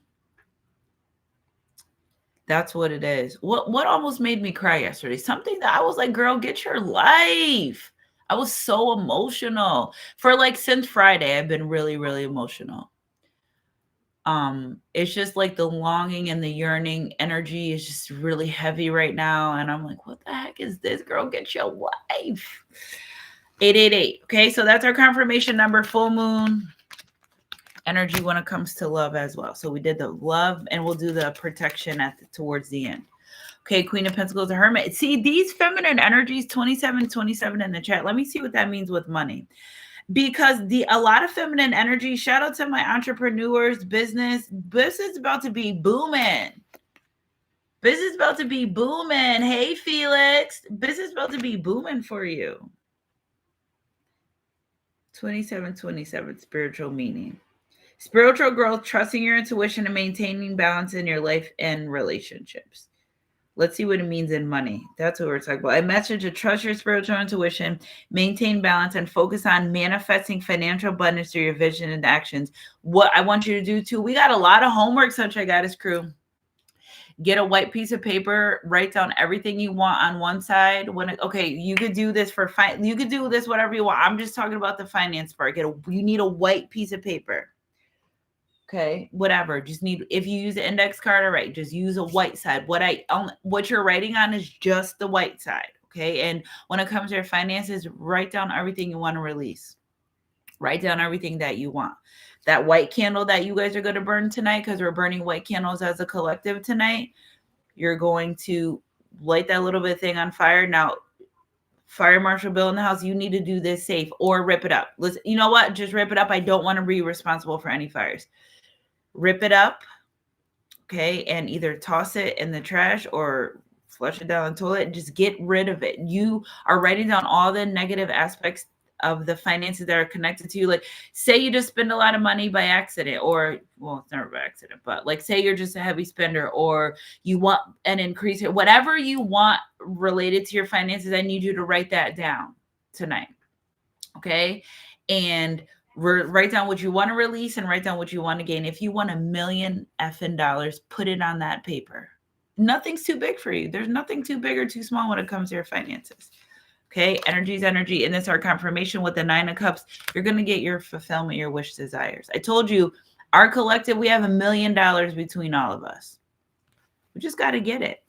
That's what it is. What almost made me cry yesterday? Something that I was like, girl, get your life. I was so emotional. For like since Friday, I've been really, really emotional. It's just like the longing and the yearning energy is just really heavy right now. And I'm like, what the heck is this? Girl, get your wife. 888. Okay, so that's our confirmation number. Full moon energy when it comes to love as well. So we did the love, and we'll do the protection towards the end. Okay, Queen of Pentacles, a Hermit. See, these feminine energies, 27 in the chat. Let me see what that means with money. Because a lot of feminine energy, shout out to my entrepreneurs, business is about to be booming. Business about to be booming. Hey, Felix. Business about to be booming for you. 27, spiritual meaning. Spiritual growth, trusting your intuition and maintaining balance in your life and relationships. Let's see what it means in money. That's what we're talking about. A message to trust your spiritual intuition, maintain balance, and focus on manifesting financial abundance through your vision and actions. What I want you to do too, we got a lot of homework, Sunshine Goddess crew. Get a white piece of paper, write down everything you want on one side. Okay, you could do this for you could do this whatever you want. I'm just talking about the finance part. You need a white piece of paper. Okay, whatever. Just need, if you use an index card, all right, just use a white side. What you're writing on is just the white side. Okay, and when it comes to your finances, write down everything you want to release. Write down everything that you want. That white candle that you guys are going to burn tonight, because we're burning white candles as a collective tonight. You're going to light that little bit of thing on fire. Now, Fire Marshal Bill in the house, you need to do this safe or rip it up. Listen, you know what? Just rip it up. I don't want to be responsible for any fires. Rip it up, okay, and either toss it in the trash or flush it down the toilet and just get rid of it. You are writing down all the negative aspects of the finances that are connected to you. Like, say you just spend a lot of money by accident, or, well, it's never by accident, but like, say you're just a heavy spender, or you want an increase, whatever you want related to your finances, I need you to write that down tonight, okay? And write down what you want to release and write down what you want to gain. If you want $1 million effing dollars, put it on that paper. Nothing's too big for you. There's nothing too big or too small when it comes to your finances. Okay, energy is energy. And this our confirmation with the 9 of Cups. You're going to get your fulfillment, your wish desires. I told you, our collective, we have $1 million between all of us. We just got to get it.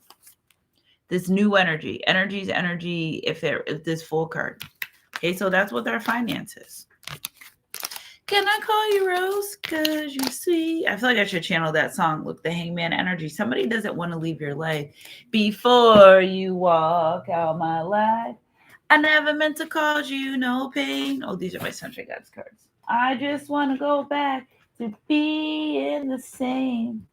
This new energy. Energy is energy if this full card. Okay, so that's with our finances. Can I call you Rose? Because you're sweet. I feel like I should channel that song. Look, the Hangman energy. Somebody doesn't want to leave your life before you walk out my life. I never meant to cause you no pain. Oh, these are my Sunshine Goddess cards. I just want to go back to being the same.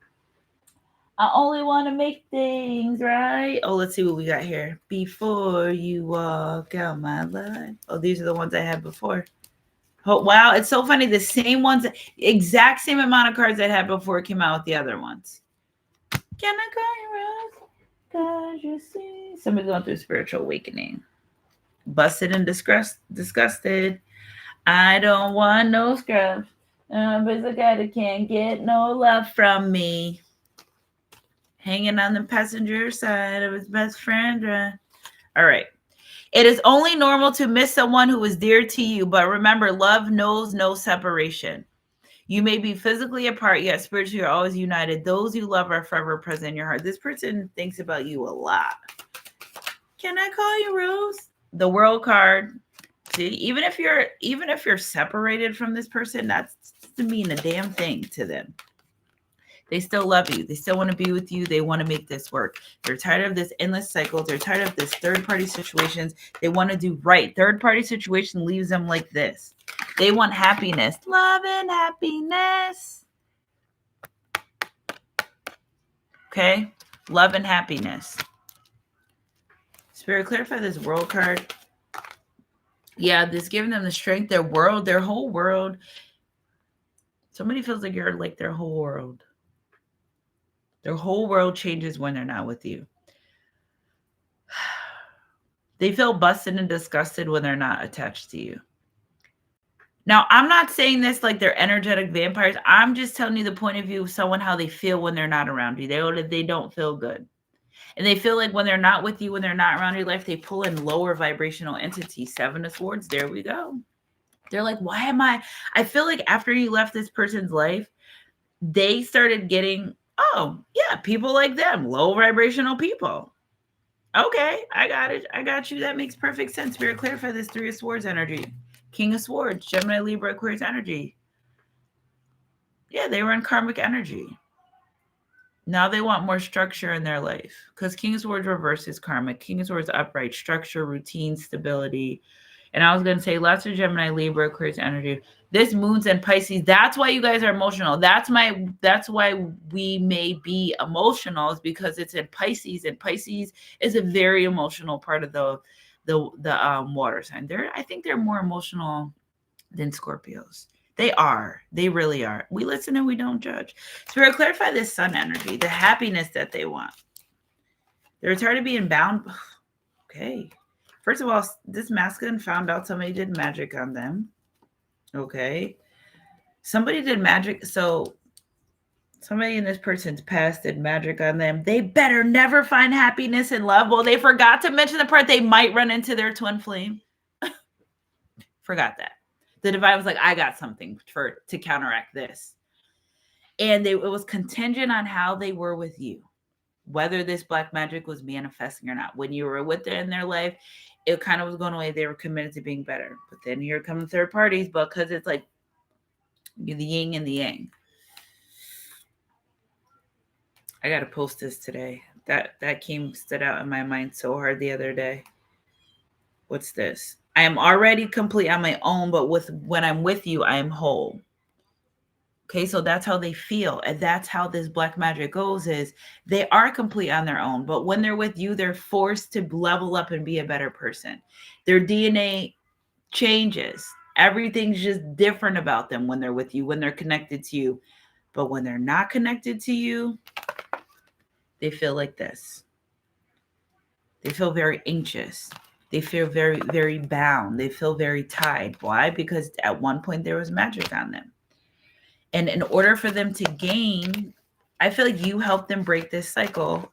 I only want to make things right. Oh, let's see what we got here. Before you walk out my life. Oh, these are the ones I had before. Oh, wow. It's so funny. The same ones, exact same amount of cards I had before came out with the other ones. Can I call you Rose? Because you see. Somebody's going through spiritual awakening. Busted and disgusted. I don't want no scrubs. But the guy that can't get no love from me. Hanging on the passenger side of his best friend. All right. It is only normal to miss someone who is dear to you, but remember, love knows no separation. You may be physically apart, yet spiritually you're always united. Those you love are forever present in your heart. This person thinks about you a lot. Can I call you Rose? The World card. See, even if you're separated from this person, that's to mean a damn thing to them. They still love you. They still want to be with you. They want to make this work. They're tired of this endless cycle. They're tired of this third-party situations. They want to do right. Third-party situation leaves them like this. They want happiness. Love and happiness. Okay? Love and happiness. Spirit, clarify this World card. Yeah, this giving them the strength, their whole world. Somebody feels like you're like their whole world. Their whole world changes when they're not with you. They feel busted and disgusted when they're not attached to you. Now, I'm not saying this like they're energetic vampires. I'm just telling you the point of view of someone, how they feel when they're not around you. They don't feel good. And they feel like when they're not with you, when they're not around your life, they pull in lower vibrational entities. 7 of Swords, there we go. They're like, why am I feel like after you left this person's life, they started getting, oh, yeah, people like them, low vibrational people. Okay, I got it. I got you. That makes perfect sense. Spirit, clarify this 3 of Swords energy. King of Swords, Gemini, Libra, Aquarius energy. Yeah, they were in karmic energy. Now they want more structure in their life because King of Swords reverse is karmic. King of Swords upright, structure, routine, stability. And I was going to say lots of Gemini, Libra, Aquarius energy. This moon's in Pisces. That's why you guys are emotional. That's why we may be emotional, is because it's in Pisces, and Pisces is a very emotional part of the water sign. I think they're more emotional than Scorpios. They are. They really are. We listen and we don't judge. Spirit, clarify this sun energy, the happiness that they want. They're tired of being bound. Okay. First of all, this masculine found out somebody did magic on them. Okay. Somebody did magic. So somebody in this person's past did magic on them. They better never find happiness in love. Well, they forgot to mention the part they might run into their twin flame. Forgot that. The divine was like, I got something to counteract this. And it was contingent on how they were with you, whether this black magic was manifesting or not. When you were with them in their life, it kind of was going away. They were committed to being better. But then here come the third parties, because it's like the yin and the yang. I got to post this today. That stood out in my mind so hard the other day. What's this? I am already complete on my own, but when I'm with you, I am whole. Okay, so that's how they feel. And that's how this black magic goes, is they are complete on their own. But when they're with you, they're forced to level up and be a better person. Their DNA changes. Everything's just different about them when they're with you, when they're connected to you. But when they're not connected to you, they feel like this. They feel very anxious. They feel very, very bound. They feel very tied. Why? Because at one point there was magic on them. And in order for them to gain, I feel like you helped them break this cycle,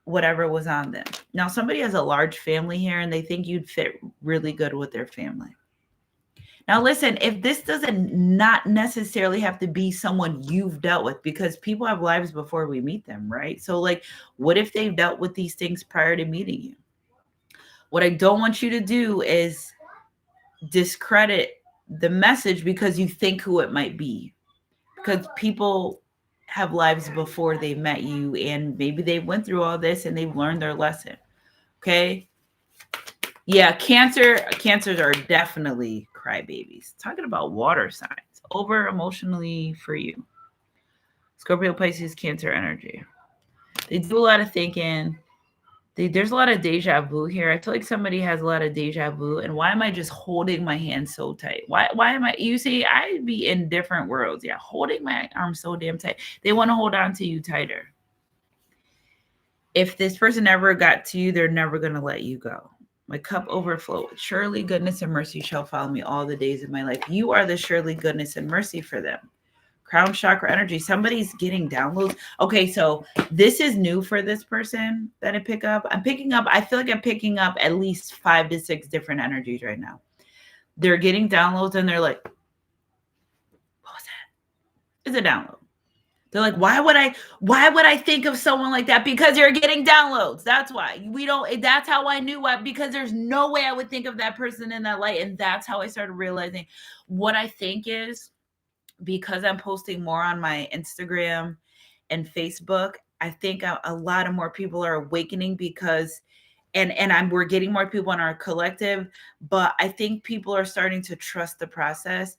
whatever was on them. Now, somebody has a large family here and they think you'd fit really good with their family. Now, listen, if this doesn't not necessarily have to be someone you've dealt with, because people have lives before we meet them, right? So like, what if they've dealt with these things prior to meeting you? What I don't want you to do is discredit the message because you think who it might be. Because people have lives before they met you, and maybe they went through all this and they've learned their lesson. Okay. Yeah. Cancers are definitely crybabies. Talking about water signs, over emotionally for you. Scorpio, Pisces, Cancer energy. They do a lot of thinking. There's a lot of deja vu here. I feel like somebody has a lot of deja vu. And why am I just holding my hand so tight? Why am I, you see, I'd be in different worlds. Yeah, holding my arm so damn tight. They want to hold on to you tighter. If this person ever got to you, they're never going to let you go. My cup overflowed. Surely goodness and mercy shall follow me all the days of my life. You are the surely goodness and mercy for them. Crown chakra energy. Somebody's getting downloads. Okay, so this is new for this person that I pick up. I feel like I'm picking up at least 5 to 6 different energies right now. They're getting downloads and they're like, what was that? It's a download. They're like, why would I think of someone like that? Because you're getting downloads. That's why. That's how I knew why, because there's no way I would think of that person in that light. And that's how I started realizing what I think is, because I'm posting more on my Instagram and Facebook, I think a lot of more people are awakening because, we're getting more people in our collective, but I think people are starting to trust the process.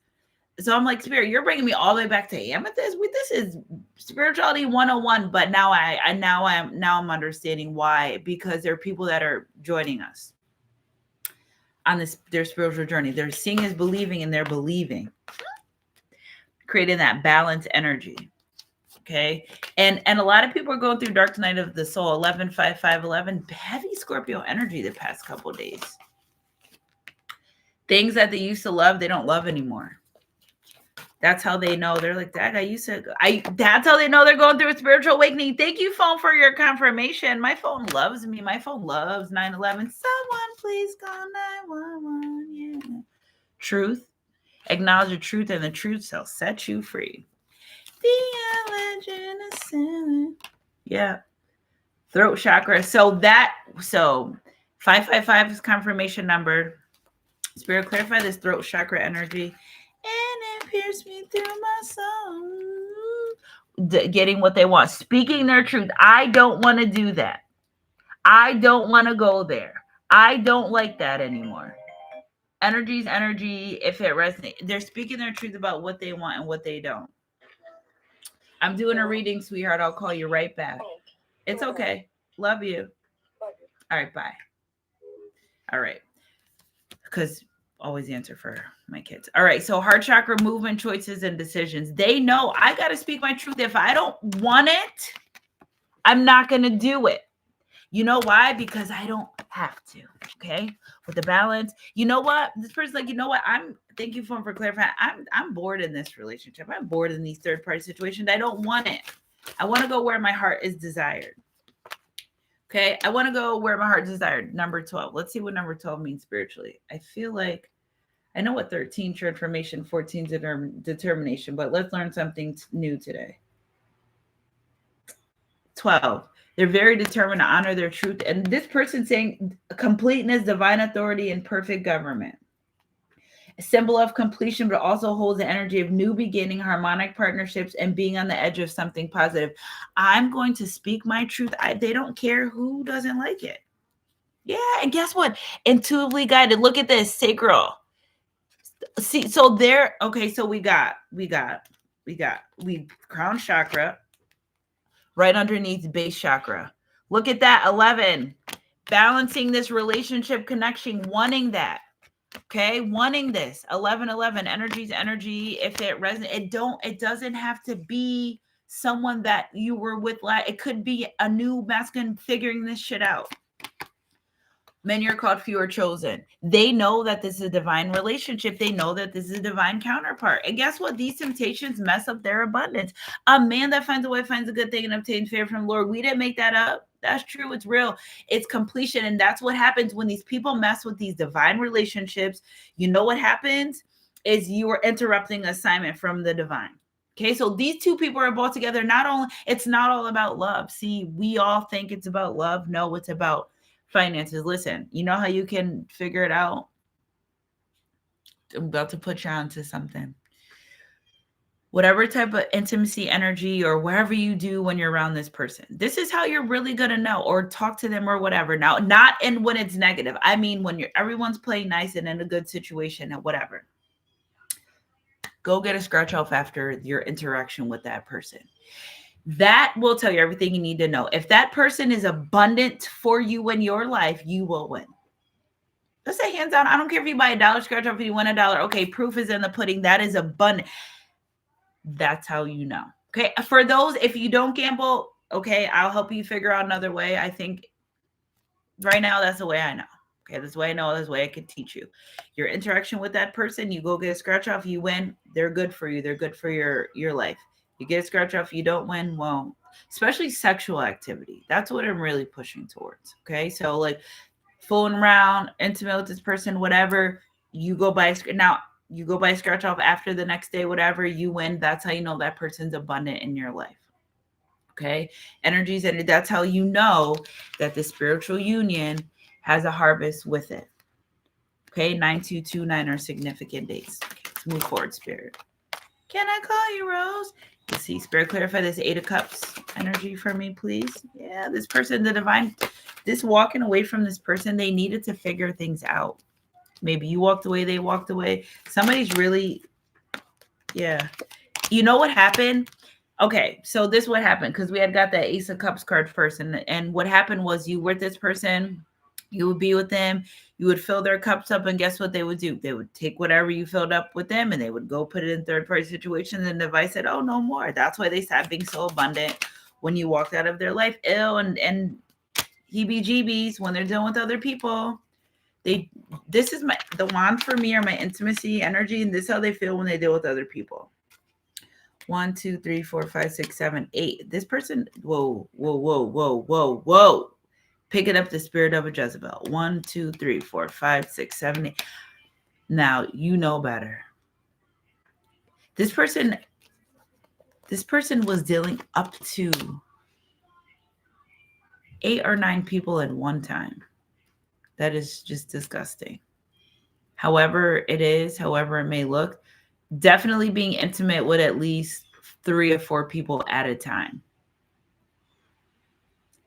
So I'm like, Spirit, you're bringing me all the way back to Amethyst. This is spirituality 101. But now I'm understanding why, because there are people that are joining us on their spiritual journey. They're seeing is believing, and they're believing. Creating that balance energy. Okay. And a lot of people are going through dark night of the soul, 11-5-5-11, heavy Scorpio energy the past couple of days. Things that they used to love, they don't love anymore. That's how they know. They're like, Dad, that's how they know they're going through a spiritual awakening. Thank you, phone, for your confirmation. My phone loves me. My phone loves 9/11. Someone please call 911. Yeah. Truth. Acknowledge the truth, and the truth shall set you free. Be a legend of sin. Yeah. Throat chakra. So 555 is confirmation number. Spirit, clarify this throat chakra energy. And it pierced me through my soul. Getting what they want. Speaking their truth. I don't want to do that. I don't want to go there. I don't like that anymore. Energy's energy. If it resonates, they're speaking their truth about what they want and what they don't. I'm doing a reading, sweetheart. I'll call you right back. It's okay. Love you. All right, bye. All right. Because always answer for my kids. All right. So heart chakra, movement, choices, and decisions. They know I got to speak my truth. If I don't want it, I'm not going to do it. You know why? Because I don't have to. Okay. With the balance. You know what? This person's like, you know what? Thank you for clarifying. I'm bored in this relationship. I'm bored in these third party situations. I don't want it. I want to go where my heart is desired. Okay. I want to go where my heart desired. Number 12. Let's see what number 12 means spiritually. I feel like I know what 13 transformation, 14 determination, but let's learn something new today. 12. They're very determined to honor their truth. And this person saying completeness, divine authority, and perfect government. A symbol of completion, but also holds the energy of new beginning, harmonic partnerships, and being on the edge of something positive. I'm going to speak my truth. They don't care who doesn't like it. Yeah, and guess what? Intuitively guided. Look at this, sacral. See, so there, okay, so we got crown chakra right underneath base chakra. Look at that, 11. Balancing this relationship connection, wanting that. Okay, wanting this. 11, energy's energy. If it resonates, it doesn't have to be someone that you were with. It could be a new masculine figuring this shit out. Many are called, few are chosen. They know that this is a divine relationship. They know that this is a divine counterpart. And guess what? These temptations mess up their abundance. A man that finds a wife finds a good thing and obtains favor from the Lord. We didn't make that up. That's true. It's real. It's completion. And that's what happens when these people mess with these divine relationships. You know what happens is you are interrupting assignment from the divine. Okay, so these two people are brought together. It's not all about love. See, we all think it's about love. No, it's about finances. Listen, you know how you can figure it out? I'm about to put you onto something. Whatever type of intimacy, energy, or whatever you do when you're around this person, this is how you're really going to know, or talk to them or whatever. Now, not in when it's negative. I mean, when everyone's playing nice and in a good situation and whatever. Go get a scratch off after your interaction with that person. That will tell you everything you need to know. If that person is abundant for you in your life, you will win. Let's say hands down. I don't care if you buy $1 scratch off, if you win $1. Okay, proof is in the pudding. That is abundant. That's how you know. Okay, for those, if you don't gamble, okay, I'll help you figure out another way. I think right now that's the way I know. Okay, this way I know, this way I could teach you. Your interaction with that person, you go get a scratch off, you win. They're good for you. They're good for your life. You get a scratch off, you don't win, well, especially sexual activity. That's what I'm really pushing towards. Okay, so like fooling around, intimate with this person, whatever, you go buy a scratch off after the next day, whatever, you win. That's how you know that person's abundant in your life. Okay, energies, and that's how you know that the spiritual union has a harvest with it. Okay, 9229 are significant dates. Okay, let's move forward, Spirit. Can I call you Rose? You see, Spirit, clarify this 8 of Cups energy for me, please. Yeah, this person, the divine, this walking away from this person, they needed to figure things out. Maybe you walked away, they walked away. Somebody's really, yeah. You know what happened? Okay, so this what happened, because we had got that Ace of Cups card first, and what happened was you were with this person, you would be with them, you would fill their cups up, and guess what they would do? They would take whatever you filled up with them, and they would go put it in third-party situations, and the device said, oh, no more. That's why they stopped being so abundant when you walked out of their life ill and heebie-jeebies when they're dealing with other people. This is the wand for me, or my intimacy energy, and this is how they feel when they deal with other people. 1, 2, 3, 4, 5, 6, 7, 8. This person, whoa. Picking up the spirit of a Jezebel. 1, 2, 3, 4, 5, 6, 7, 8. Now, you know better. This person, This person was dealing up to 8 or 9 people at one time. That is just disgusting. However it is, however it may look, definitely being intimate with at least 3 or 4 people at a time.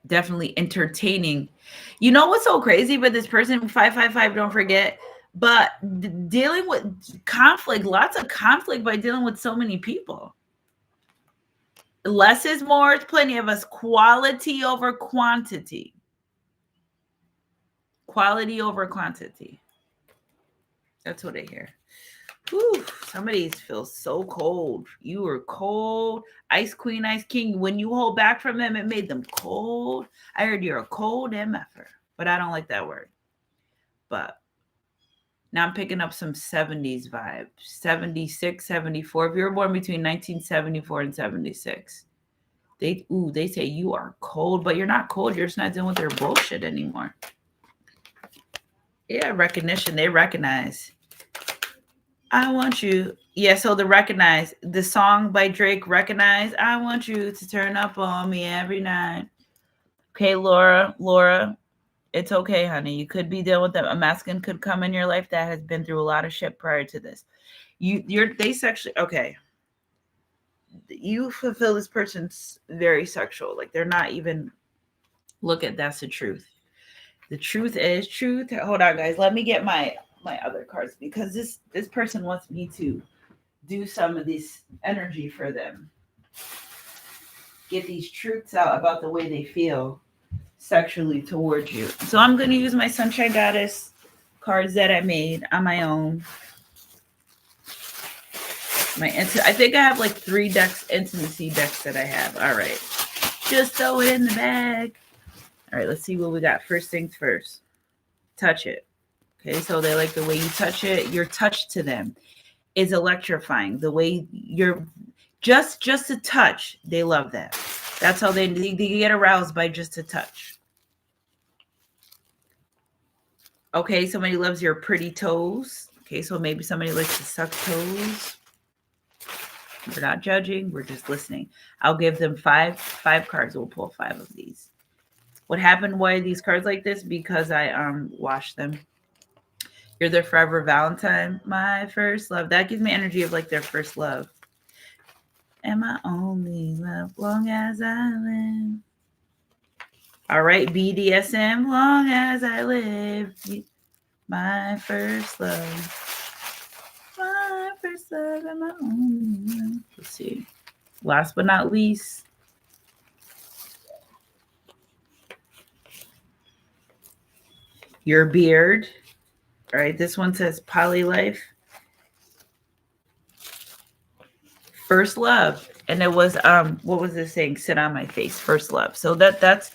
Definitely entertaining. You know what's so crazy? But this person, 555, don't forget, but dealing with conflict, lots of conflict by dealing with so many people. Less is more. It's plenty of us. Quality over quantity. Quality over quantity. That's what I hear. Whew, somebody feels so cold. You were cold. Ice Queen, Ice King. When you hold back from them, it made them cold. I heard you're a cold MFer, but I don't like that word. But now I'm picking up some 70s vibe. 76, 74. If you were born between 1974 and 76, they say you are cold, but you're not cold. You're just not dealing with their bullshit anymore. Yeah, recognition. They recognize. I want you. Yeah, so the Recognize, the song by Drake, Recognize, I want you to turn up on me every night. Okay, Laura, it's okay, honey. You could be dealing with them. A masculine could come in your life that has been through a lot of shit prior to this. They sexually, okay. You fulfill this person's very sexual. Like they're not even, look at, that's the truth. The truth is truth. Hold on, guys. Let me get my other cards because this person wants me to do some of this energy for them. Get these truths out about the way they feel sexually towards you. So I'm going to use my Sunshine Goddess cards that I made on my own. I think I have like 3 decks, intimacy decks that I have. All right. Just throw it in the bag. All right, let's see what we got. First things first. Touch it. Okay, so they like the way you touch it. Your touch to them is electrifying. The way you're just a touch, they love that. That's how they get aroused by just a touch. Okay, somebody loves your pretty toes. Okay, so maybe somebody likes to suck toes. We're not judging, we're just listening. I'll give them five cards. We'll pull 5 of these. What happened? Why are these cards like this? Because I washed them. You're their forever Valentine, my first love. That gives me energy of like their first love. And my only love, long as I live. All right, BDSM, long as I live. My first love. My first love and my only love. Let's see. Last but not least. Your beard. All right, this one says poly life. First love. And it was what was this saying? Sit on my face. First love. So that's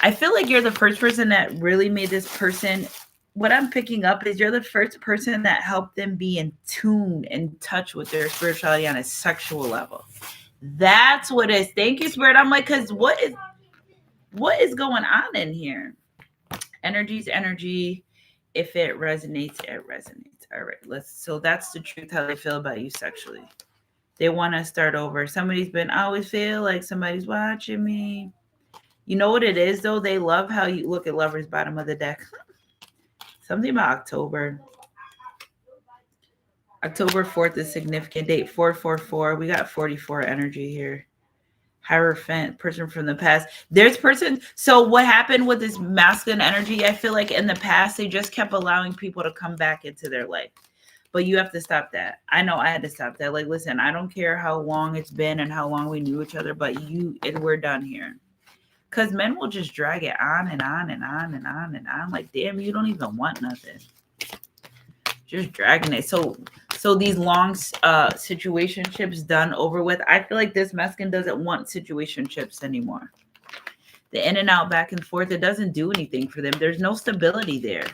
I feel like you're the first person that really made this person. What I'm picking up is you're the first person that helped them be in tune, in touch with their spirituality on a sexual level. That's what it is. Thank you, Spirit. I'm like, because what is going on in here? Energy's energy. If it resonates, it resonates. All right, so that's the truth, how they feel about you sexually. They want to start over. I always feel like somebody's watching me. You know what it is, though? They love how you look at Lover's bottom of the deck. Something about October. October 4th is significant date. 444. We got 44 energy here. Hierophant, person from the past. There's person. So what happened with this masculine energy? I feel like in the past, they just kept allowing people to come back into their life. But you have to stop that. I know I had to stop that. Like, listen, I don't care how long it's been and how long we knew each other, but we're done here. Because men will just drag it on and on and on and on and on. Like, damn, you don't even want nothing. Just dragging it. So these long situationships done over with. I feel like this masculine doesn't want situationships anymore. The in and out, back and forth, it doesn't do anything for them. There's no stability there.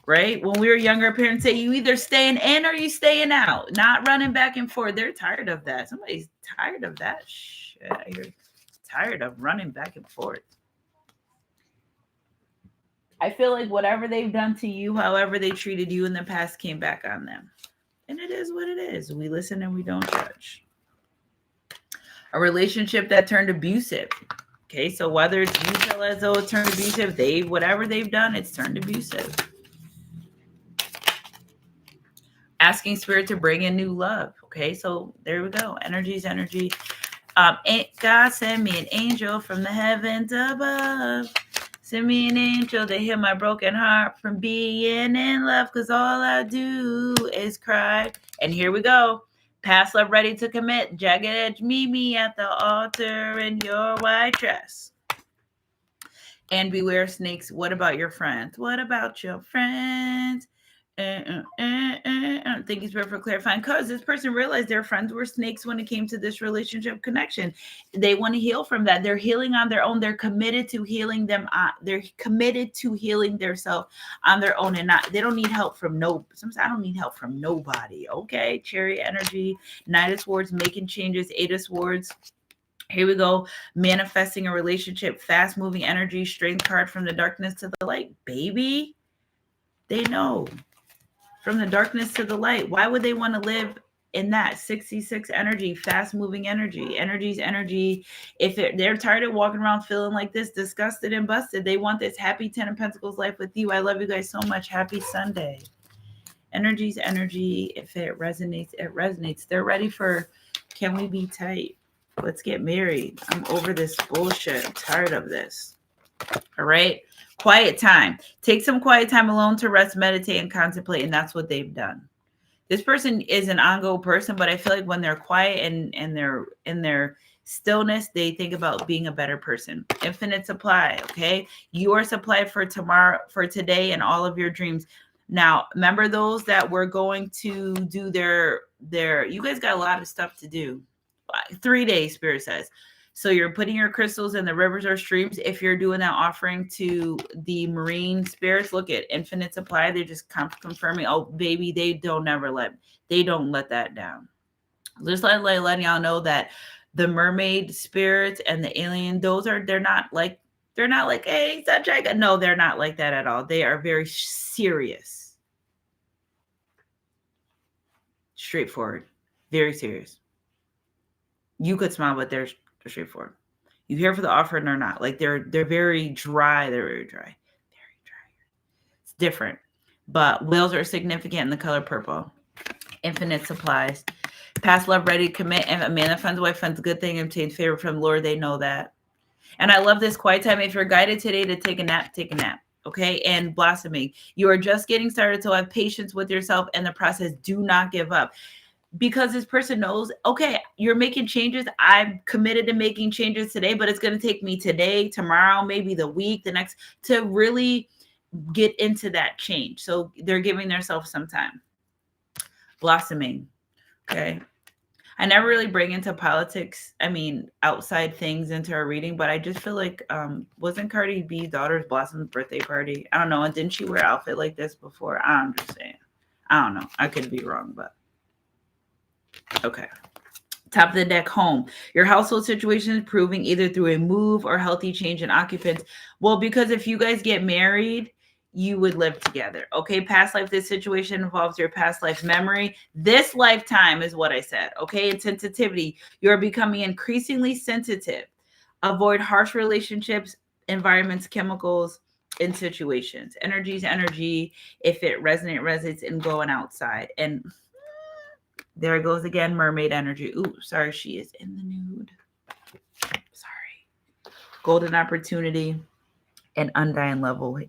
Right? When we were younger, parents say you either staying in or you staying out, not running back and forth. They're tired of that. Somebody's tired of that shit. You're tired of running back and forth. I feel like whatever they've done to you, however they treated you in the past, came back on them. And it is what it is. We listen and we don't judge. A relationship that turned abusive. Okay, so whether it's you feel as though it turned abusive, whatever they've done, it's turned abusive. Asking spirit to bring in new love. Okay, so there we go. Energy's energy. God send me an angel from the heavens above. Send me an angel to heal my broken heart from being in love, because all I do is cry. And here we go. Past love ready to commit. Jagged edge, meet me at the altar in your white dress. And beware snakes. What about your friends? What about your friends? Thank you, Spirit, for clarifying. Because this person realized their friends were snakes when it came to this relationship connection. They want to heal from that. They're healing on their own. They're committed to healing them. They're committed to healing themselves on their own, and they don't need help from sometimes I don't need help from nobody. Okay, Cherry energy, Knight of Swords, making changes, Eight of Swords. Here we go. Manifesting a relationship, fast moving energy, strength card from the darkness to the light. Baby, they know. From the darkness to the light. Why would they want to live in that 66 energy, fast moving energy? Energy's energy. If they're tired of walking around feeling like this, disgusted and busted, they want this happy 10 of Pentacles life with you. I love you guys so much. Happy Sunday. Energy's energy. If it resonates, it resonates. They're ready for, can we be tight? Let's get married. I'm over this bullshit. I'm tired of this. All right. Quiet time. Take some quiet time alone to rest, meditate, and contemplate. And that's what they've done. This person is an ongoing person, but I feel like when they're quiet and they're in their stillness, they think about being a better person. Infinite supply. Okay. You are supplied for tomorrow, for today, and all of your dreams. Now, remember those that were going to do you guys got a lot of stuff to do. 3 days, Spirit says. So you're putting your crystals in the rivers or streams. If you're doing that offering to the marine spirits, look at infinite supply. They're just confirming, oh, baby, they don't let that down. Just letting y'all know that the mermaid spirits and the alien, they're not like, hey, sunshine. No, they're not like that at all. They are very serious. Straightforward. Very serious. You could smile, but they're straightforward. You here for the offering or not? Like they're very dry. They're very dry. Very dry. It's different. But whales are significant in the color purple. Infinite supplies. Past love ready to commit. And a man that finds a wife finds a good thing and obtains favor from the Lord. They know that. And I love this quiet time. If you're guided today to take a nap, take a nap. Okay. And blossoming. You are just getting started. So have patience with yourself and the process. Do not give up. Because this person knows, okay, you're making changes. I'm committed to making changes today, but it's going to take me today, tomorrow, maybe the week, the next, to really get into that change. So they're giving themselves some time. Blossoming. Okay. I never really bring into politics, outside things into our reading, but I just feel like, wasn't Cardi B's daughter's Blossom's birthday party? I don't know. And didn't she wear an outfit like this before? I'm just saying. I don't know. I could be wrong, but. Okay. Top of the deck, home. Your household situation is improving either through a move or healthy change in occupants. Well, because if you guys get married, you would live together. Okay. Past life, this situation involves your past life memory. This lifetime is what I said. Okay. And sensitivity. You're becoming increasingly sensitive. Avoid harsh relationships, environments, chemicals, in situations. Energy's energy. If it resonates and going outside. And there it goes again, mermaid energy. Ooh, sorry, she is in the nude. Sorry. Golden opportunity and undying level.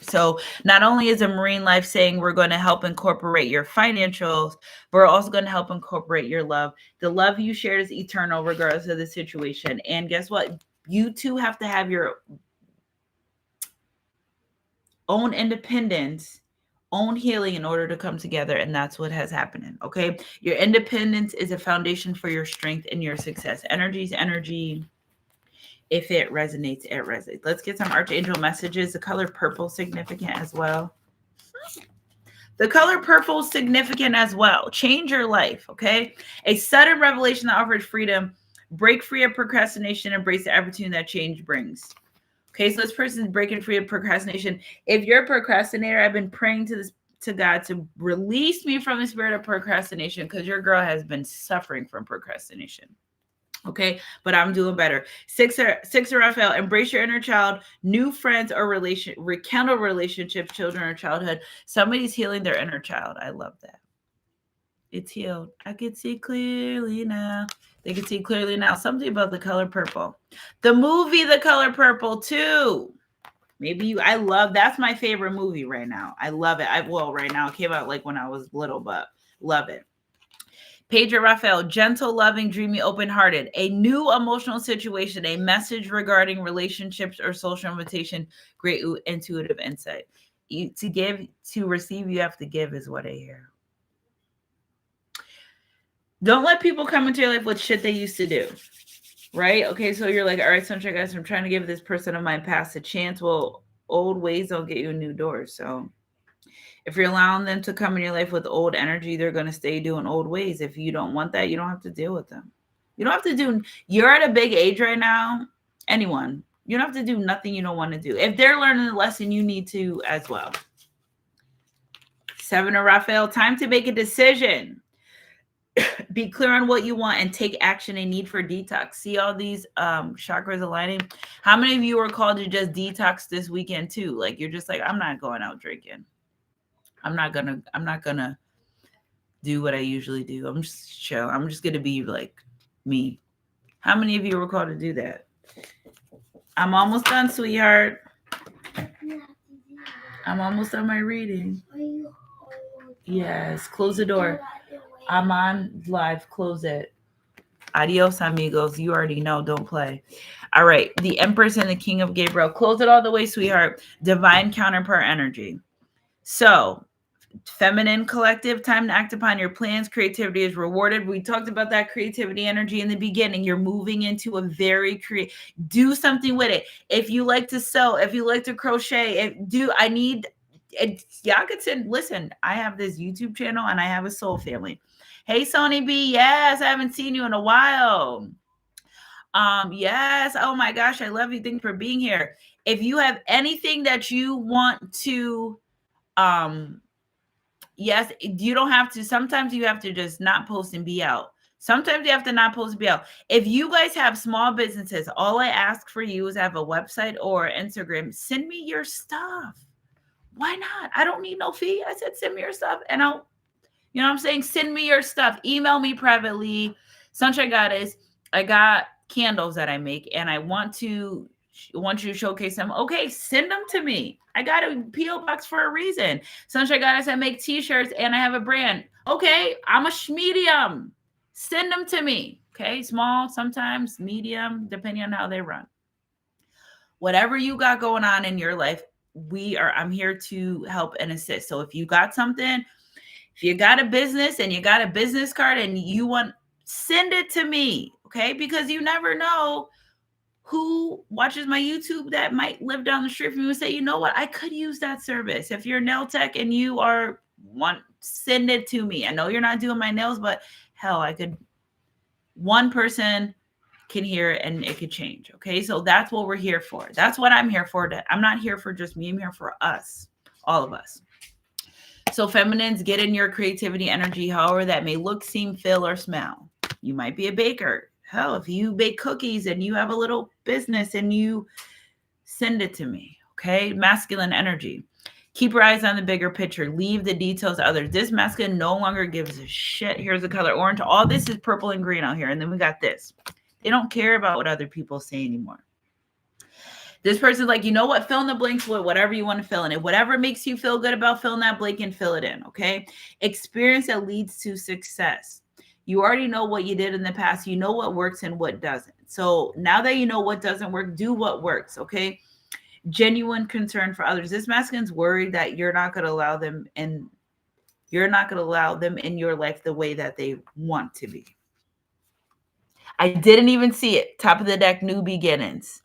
So not only is a marine life saying we're going to help incorporate your financials, but we're also going to help incorporate your love. The love you shared is eternal regardless of the situation. And guess what? You too have to have your own independence, own healing in order to come together. And that's what has happened. Okay. Your independence is a foundation for your strength and your success. Energy's energy. If it resonates, it resonates. Let's get some archangel messages. The color purple significant as well. The color purple is significant as well. Change your life. Okay. A sudden revelation that offers freedom. Break free of procrastination. Embrace the opportunity that change brings. Okay, so this person is breaking free of procrastination. If you're a procrastinator, I've been praying to God to release me from the spirit of procrastination, because your girl has been suffering from procrastination. Okay, but I'm doing better. Sixer Raphael, embrace your inner child, new friends or rekindle relationships, children or childhood. Somebody's healing their inner child. I love that. It's healed. I can see clearly now. They can see clearly now. Something about The Color Purple. The movie The Color Purple too. Maybe you, I love, that's my favorite movie right now. I love it. Right now it came out like when I was little, but love it. Pedro Raphael, gentle, loving, dreamy, open-hearted. A new emotional situation, a message regarding relationships or social invitation, great intuitive insight. To give, to receive, you have to give is what I hear. Don't let people come into your life with shit they used to do. Right? Okay, so you're like, all right, Sunshine guys, I'm trying to give this person of mine past a chance. Well, old ways don't get you new doors. So if you're allowing them to come in your life with old energy, they're going to stay doing old ways. If you don't want that, you don't have to deal with them. You don't have to do, you're at a big age right now. Anyone, you don't have to do nothing you don't want to do. If they're learning the lesson, you need to as well. Seven of Raphael, time to make a decision. Be clear on what you want and take action. A need for detox. See all these chakras aligning. How many of you are called to just detox this weekend too? Like you're just like, I'm not going out drinking. I'm not gonna do what I usually do. I'm just chill. I'm just gonna be like me. How many of you were called to do that? I'm almost done, sweetheart. I'm almost done my reading. Yes, close the door. I'm on live. Close it. Adios, amigos. You already know. Don't play. All right. The Empress and the King of Gabriel. Close it all the way, sweetheart. Divine counterpart energy. So, feminine collective, time to act upon your plans. Creativity is rewarded. We talked about that creativity energy in the beginning. You're moving into a very do something with it. If you like to sew, if you like to crochet, y'all could send, listen, I have this YouTube channel and I have a soul family. Hey, Sony B. Yes, I haven't seen you in a while. Yes. Oh my gosh, I love you. Thanks for being here. If you have anything that you want to, yes, you don't have to. Sometimes you have to just not post and be out. Sometimes you have to not post and be out. If you guys have small businesses, all I ask for you is have a website or Instagram. Send me your stuff. Why not? I don't need no fee. I said, send me your stuff and I'll, you know what I'm saying? Send me your stuff. Email me privately. Sunshine Goddess, I got candles that I make and I want you to showcase them. Okay, send them to me. I got a P.O. box for a reason. Sunshine Goddess, I make t-shirts and I have a brand. Okay, I'm a medium. Send them to me. Okay, small, sometimes medium, depending on how they run. Whatever you got going on in your life, I'm here to help and assist. So if you got something, if you got a business and you got a business card and you want, send it to me, okay? Because you never know who watches my YouTube that might live down the street from you and say, you know what, I could use that service. If you're nail tech and you send it to me. I know you're not doing my nails, but hell, one person can hear it and it could change, okay? So that's what we're here for. That's what I'm here for. I'm not here for just me. I'm here for us, all of us. So feminines, get in your creativity energy, however that may look, seem, feel, or smell. You might be a baker. Hell, if you bake cookies and you have a little business and you send it to me, okay? Masculine energy. Keep your eyes on the bigger picture. Leave the details to others. This masculine no longer gives a shit. Here's the color orange. All this is purple and green out here. And then we got this. They don't care about what other people say anymore. This person's like, you know what? Fill in the blanks with whatever you want to fill in it. Whatever makes you feel good about filling that blank and fill it in, okay? Experience that leads to success. You already know what you did in the past. You know what works and what doesn't. So now that you know what doesn't work, do what works, okay? Genuine concern for others. This masculine's worried that you're not going to allow them in your life the way that they want to be. I didn't even see it. Top of the deck, new beginnings.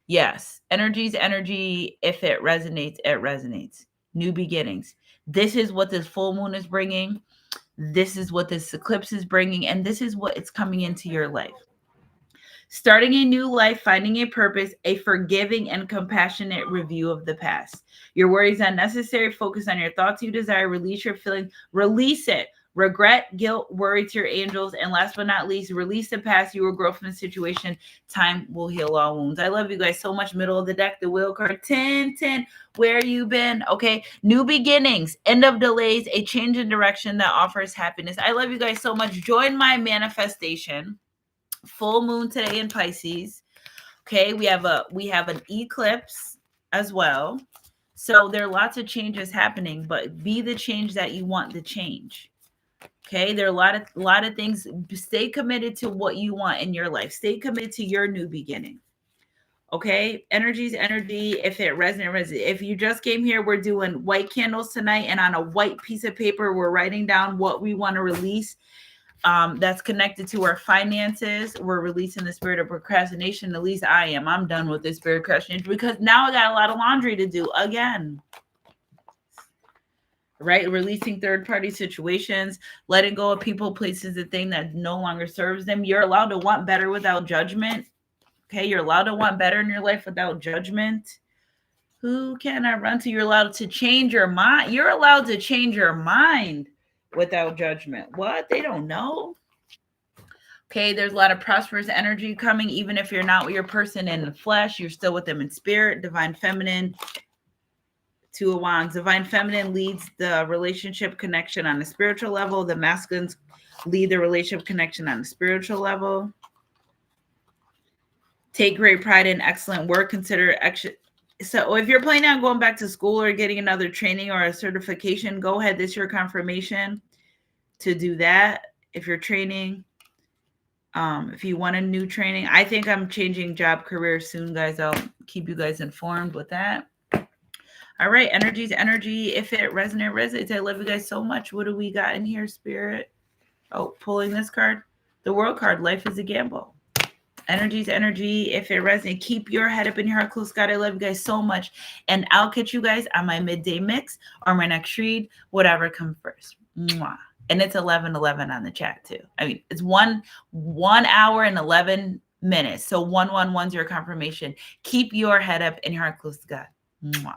Yes, energy's energy. If it resonates, it resonates. New beginnings. This is what this full moon is bringing. This is what this eclipse is bringing. And this is what it's coming into your life. Starting a new life, finding a purpose, a forgiving and compassionate review of the past. Your worries unnecessary. Focus on your thoughts you desire. Release your feelings. Release it. Regret, guilt, worry to your angels. And last but not least, release the past. You will grow from the situation. Time will heal all wounds. I love you guys so much. Middle of the deck, the wheel card 10, 10. Where you been? Okay. New beginnings, end of delays, a change in direction that offers happiness. I love you guys so much. Join my manifestation. Full moon today in Pisces. Okay. We have an eclipse as well. So there are lots of changes happening, but be the change that you want to change. Okay, there are a lot of things. Stay committed to what you want in your life. Stay committed to your new beginning. Okay, energy's energy. If it resonates. If you just came here, we're doing white candles tonight, and on a white piece of paper, we're writing down what we want to release. That's connected to our finances. We're releasing the spirit of procrastination. At least I am. I'm done with this spirit of procrastination because now I got a lot of laundry to do again. Right? Releasing third-party situations, letting go of people, places, and thing that no longer serves them. You're allowed to want better without judgment. Okay, you're allowed to want better in your life without judgment. Who can I run to? You're allowed to change your mind. You're allowed to change your mind without judgment. What? They don't know. Okay, there's a lot of prosperous energy coming, even if you're not with your person in the flesh, you're still with them in spirit. Divine Feminine, Two of Wands. Divine Feminine leads the relationship connection on a spiritual level. The masculines lead the relationship connection on a spiritual level. Take great pride in excellent work. Consider action. So if you're planning on going back to school or getting another training or a certification, go ahead. This is your confirmation to do that. If you're training, if you want a new training, I think I'm changing job career soon, guys. I'll keep you guys informed with that. All right, energy's energy. If it resonates. I love you guys so much. What do we got in here, Spirit? Oh, pulling this card. The World card. Life is a gamble. Energy's energy. If it resonates, keep your head up in your heart close. God, I love you guys so much. And I'll catch you guys on my midday mix or my next read, whatever comes first. Mwah. And it's 11:11 on the chat too. I mean, it's 1 hour and 11 minutes. So 111's your confirmation. Keep your head up and your heart close to God. Mwah.